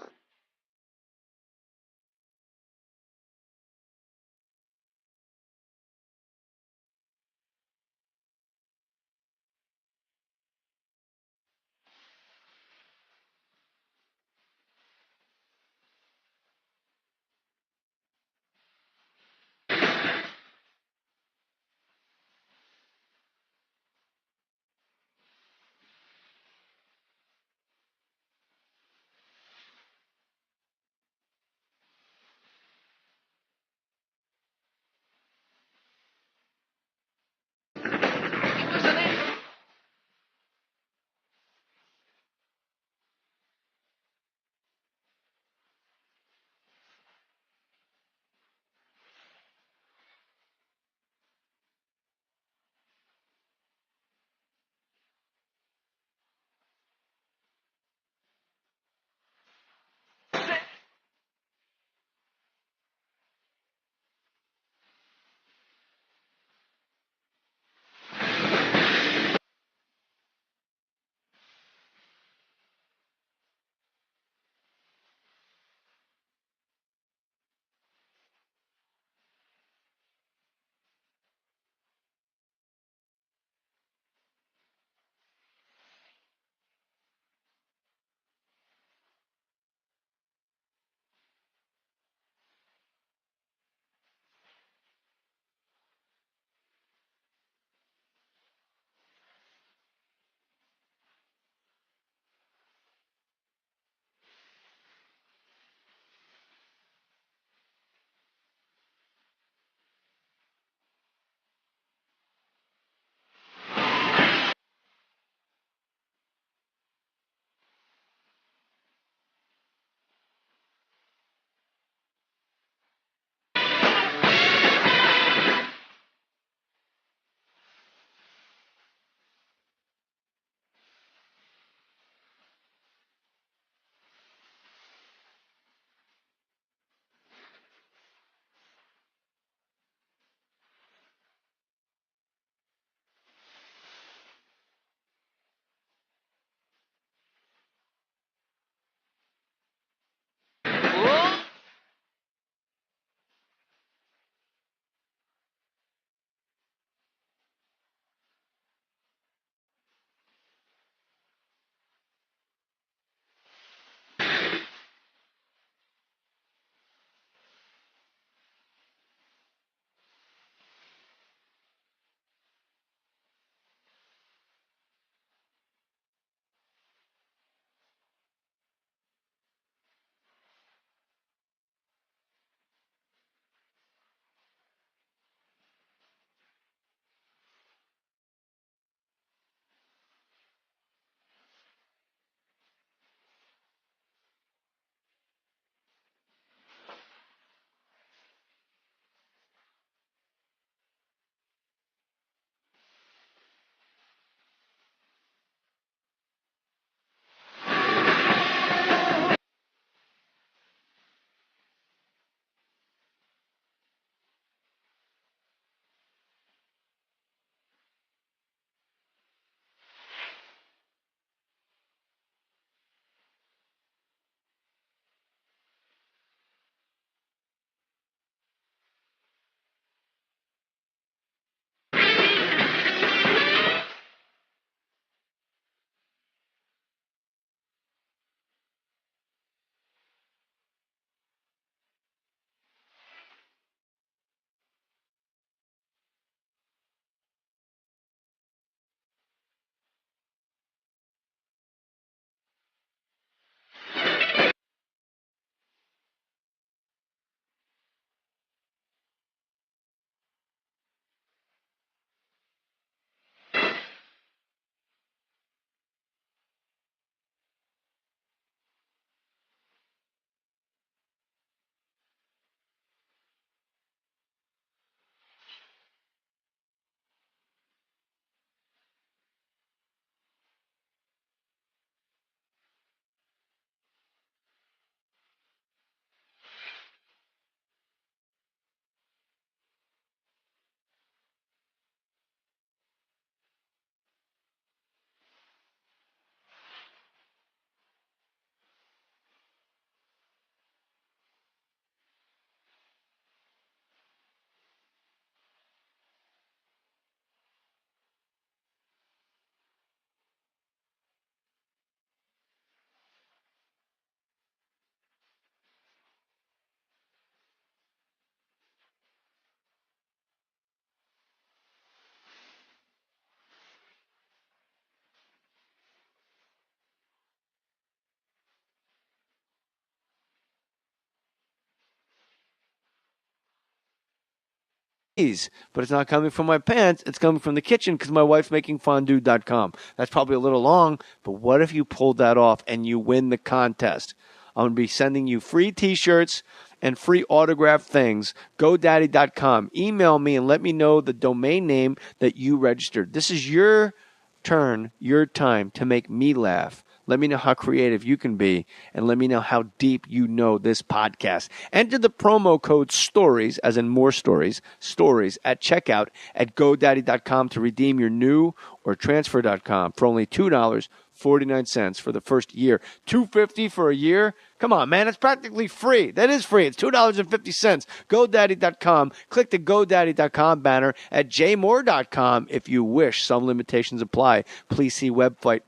but it's not coming from my pants. It's coming from the kitchen because my wife's making fondue.com. That's probably a little long, but what if you pulled that off and you win the contest? I'm going to be sending you free T-shirts and free autographed things. GoDaddy.com. Email me and let me know the domain name that you registered. This is your turn, your time to make me laugh. Let me know how creative you can be, and let me know how deep you know this podcast. Enter the promo code STORIES, as in more stories, stories at checkout at GoDaddy.com to redeem your new or transfer.com for only $2.49 for the first year. $2.50 for a year? Come on, man. It's practically free. That is free. It's $2.50. GoDaddy.com. Click the GoDaddy.com banner at jmohr.com if you wish. Some limitations apply. Please see website.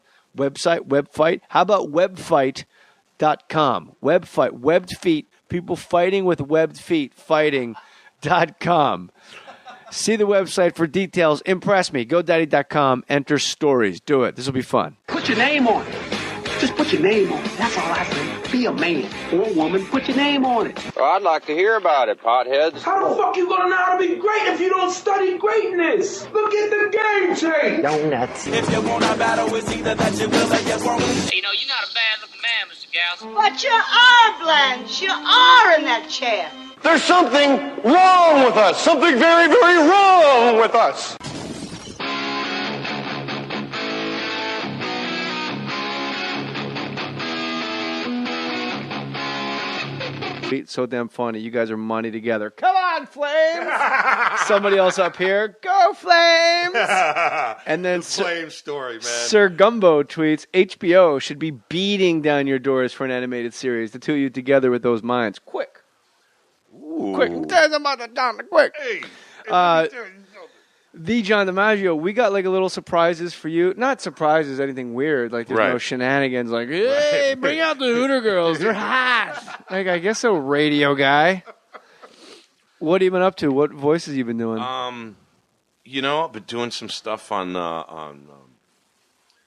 How about webfight.com? Webfight, webbed feet, people fighting with webbed feet, fighting.com. See the website for details. Impress me. GoDaddy.com. Enter stories. Do it. This will be fun.
Put your name on it. Just put your name on it. That's all I say. Be a man or a woman. Put your name on it.
Well, I'd like to hear about it, potheads.
How the fuck you gonna know how to be great if you don't study greatness? Look at the game tape.
Donuts.
If you want a battle, it's either that you will or you won't.
You know, you're not a bad-looking man, Mr. Gals. But you are, Blanche. You are in that chair.
There's something wrong with us. Something very, very wrong with us.
So damn funny. You guys are money together. Come on, Flames! Somebody else up here. Go, Flames! And then
Flame story, man.
Sir Gumbo tweets, HBO should be beating down your doors for an animated series. The two of you together with those minds. Quick.
Ooh.
Quick. Tell them about the down. Quick.
Hey.
The John DiMaggio, we got like a little surprises for you. Not surprises, anything weird. Like there's no shenanigans. Like, hey, bring out the Hooter girls. They're hot. Like, I guess so, radio guy. What have you been up to? What voices you been doing?
You know, I've been doing some stuff on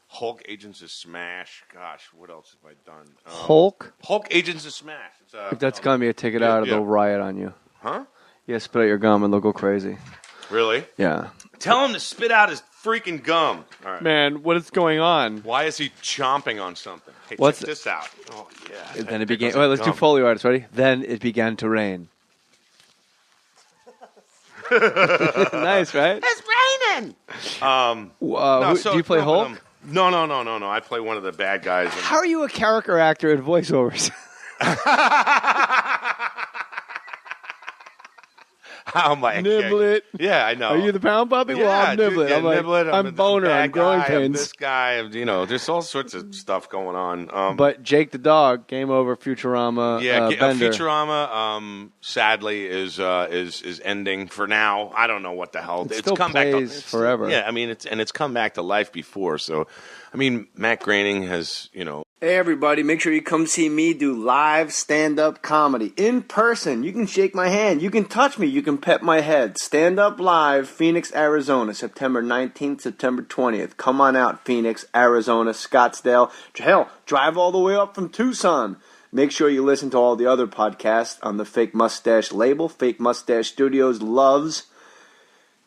Hulk Agents of Smash. Gosh, what else have I done?
Hulk
Agents of Smash.
If that's gonna be a ticket out, they'll riot on you.
Huh?
Yeah, spit out your gum and they'll go crazy.
Really?
Yeah.
Tell him to spit out his freaking gum. All right.
Man, what is going on?
Why is he chomping on something? Hey,
What's
check this out. Oh, yeah.
Then it began. Wait, let's do Foley artists. Ready? Then it began to rain. Nice, right?
It's raining.
Do you play Hulk?
No. I play one of the bad guys.
How are you a character actor in voiceovers?
How am I?
Niblet.
Yeah, I know.
Are you the pound puppy?
Yeah,
well, I'm Niblet.
Dude, yeah,
I'm like,
Niblet.
I'm boner. I'm growing pains.
I'm this guy. There's all sorts of stuff going on.
But Jake the dog, game over. Futurama. Bender.
Futurama, sadly, is ending for now. I don't know what the hell.
It still
come
plays
back
forever.
Yeah, I mean, it's come back to life before. So, I mean, Matt Groening has,
Hey everybody, make sure you come see me do live stand-up comedy in person. You can shake my hand, you can touch me, you can pet my head. Stand Up Live, Phoenix, Arizona, September 19th, September 20th. Come on out, Phoenix, Arizona, Scottsdale. Hell, drive all the way up from Tucson. Make sure you listen to all the other podcasts on the Fake Mustache label. Fake Mustache Studios loves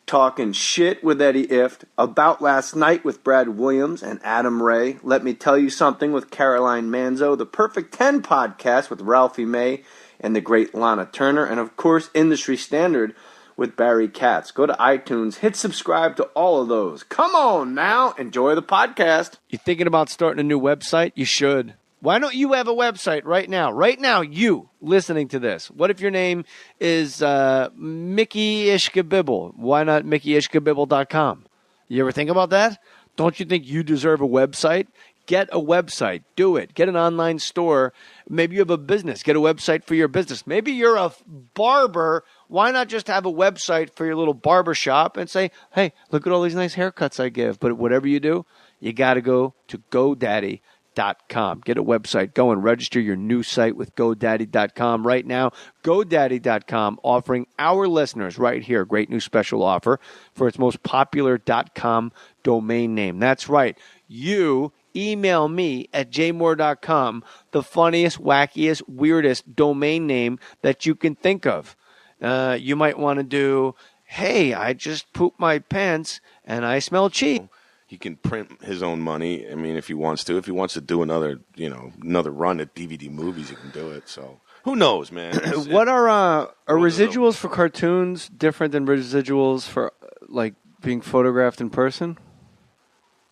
Talking Shit with Eddie Ift, About Last Night with Brad Williams and Adam Ray, Let Me Tell You Something with Caroline Manzo, The Perfect 10 podcast with Ralphie May and the great Lana Turner, and of course Industry Standard with Barry Katz. Go to iTunes, hit subscribe to all of those. Come on now, enjoy the podcast.
You thinking about starting a new website? You should. Why don't you have a website right now? Right now, you listening to this. What if your name is Mickey Ishkabibble? Why not MickeyIshkabibble.com? You ever think about that? Don't you think you deserve a website? Get a website. Do it. Get an online store. Maybe you have a business. Get a website for your business. Maybe you're a barber. Why not just have a website for your little barber shop and say, hey, look at all these nice haircuts I give. But whatever you do, you got to go to GoDaddy.com. Get a website. Go and register your new site with GoDaddy.com right now. GoDaddy.com offering our listeners right here a great new special offer for its most popular .com domain name. That's right. You email me at jmohr.com the funniest, wackiest, weirdest domain name that you can think of. You might want to do hey, I just pooped my pants and I smell cheap.
He can print his own money. I mean, if he wants to. If he wants to do another run at DVD movies, he can do it. So who knows, man?
What are residuals for cartoons different than residuals for like being photographed in person?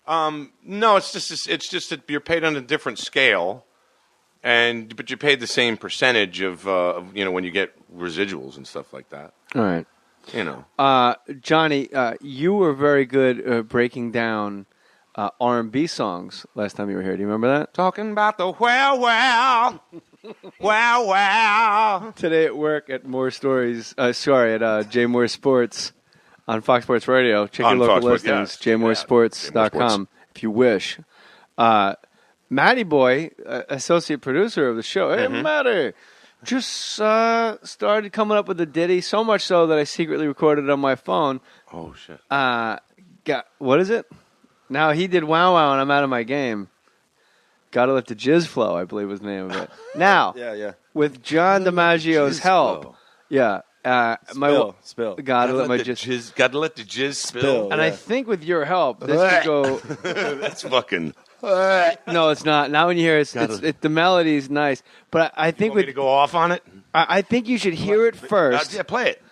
No, it's just that you're paid on a different scale, but you're paid the same percentage of when you get residuals and stuff like that.
All right. Johnny, you were very good breaking down R&B songs last time you were here. Do you remember that?
Talking about the wow.
Today at work at Mohr Stories, at Jay Mohr Sports on Fox Sports Radio. Check your local listings, jaymohrsports.com if you wish. Matty Boy, associate producer of the show. Hey, Matty. Just started coming up with a ditty, so much so that I secretly recorded it on my phone.
Oh, shit.
What is it? Now, he did Wow Wow, and I'm out of my game. Gotta Let the Jizz Flow, I believe was the name of it. Now, with John DiMaggio's help,
Spill.
Gotta let the
jizz spill.
And I think with your help, this could go...
That's fucking...
No, it's not. Now when you hear it, the melody's nice, but I think
you want me to go off on it.
I think you should hear it first.
Yeah, play it.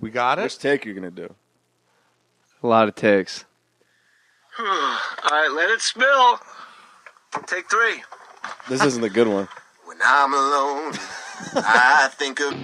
We got it.
Which take you're gonna do?
A lot of takes.
All right, let it spill. Take 3.
This isn't the good one.
When I'm alone, I think of.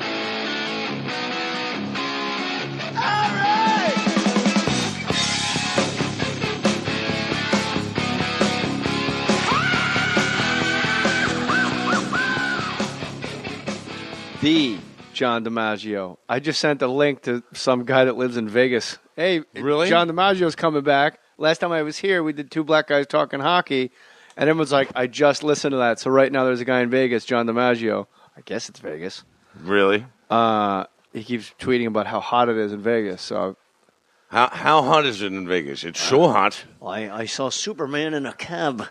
The John DiMaggio. I just sent a link to some guy that lives in Vegas. Hey,
really?
John DiMaggio's coming back. Last time I was here, we did 2 black guys talking hockey, and everyone's like, I just listened to that. So right now there's a guy in Vegas, John DiMaggio. I guess it's Vegas.
Really?
He keeps tweeting about how hot it is in Vegas. So
how hot is it in Vegas? It's so hot.
I saw Superman in a cab.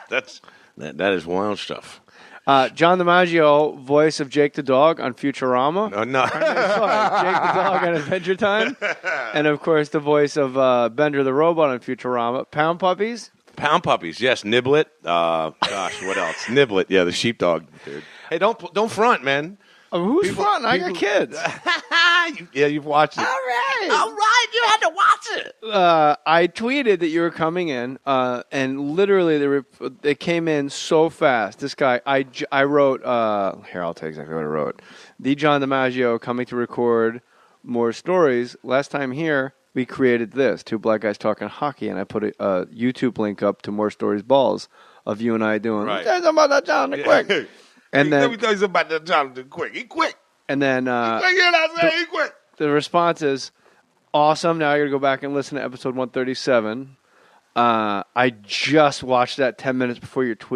That is wild stuff.
John DiMaggio, voice of Jake the Dog on Futurama.
No.
Jake the Dog on Adventure Time. And, of course, the voice of Bender the Robot on Futurama. Pound Puppies?
Pound Puppies, yes. Niblet. Gosh, what else? Niblet, yeah, the sheepdog dude. Hey, don't front, man.
Who's fronting? I got kids.
Yeah, you've watched it.
All right, you had to watch it.
I tweeted that you were coming in, and literally they came in so fast. This guy, I wrote, here, I'll tell you exactly what I wrote. The John DiMaggio coming to record Mohr Stories. Last time here, we created this, 2 black guys talking hockey, and I put a YouTube link up to Mohr Stories balls of you and I doing,
right.
Tell us about that John quick. And then,
let me tell you something about that Jonathan quick. He quick.
And then
he quick.
The response is, awesome. Now I got to go back and listen to episode 137. I just watched that 10 minutes before your tweet.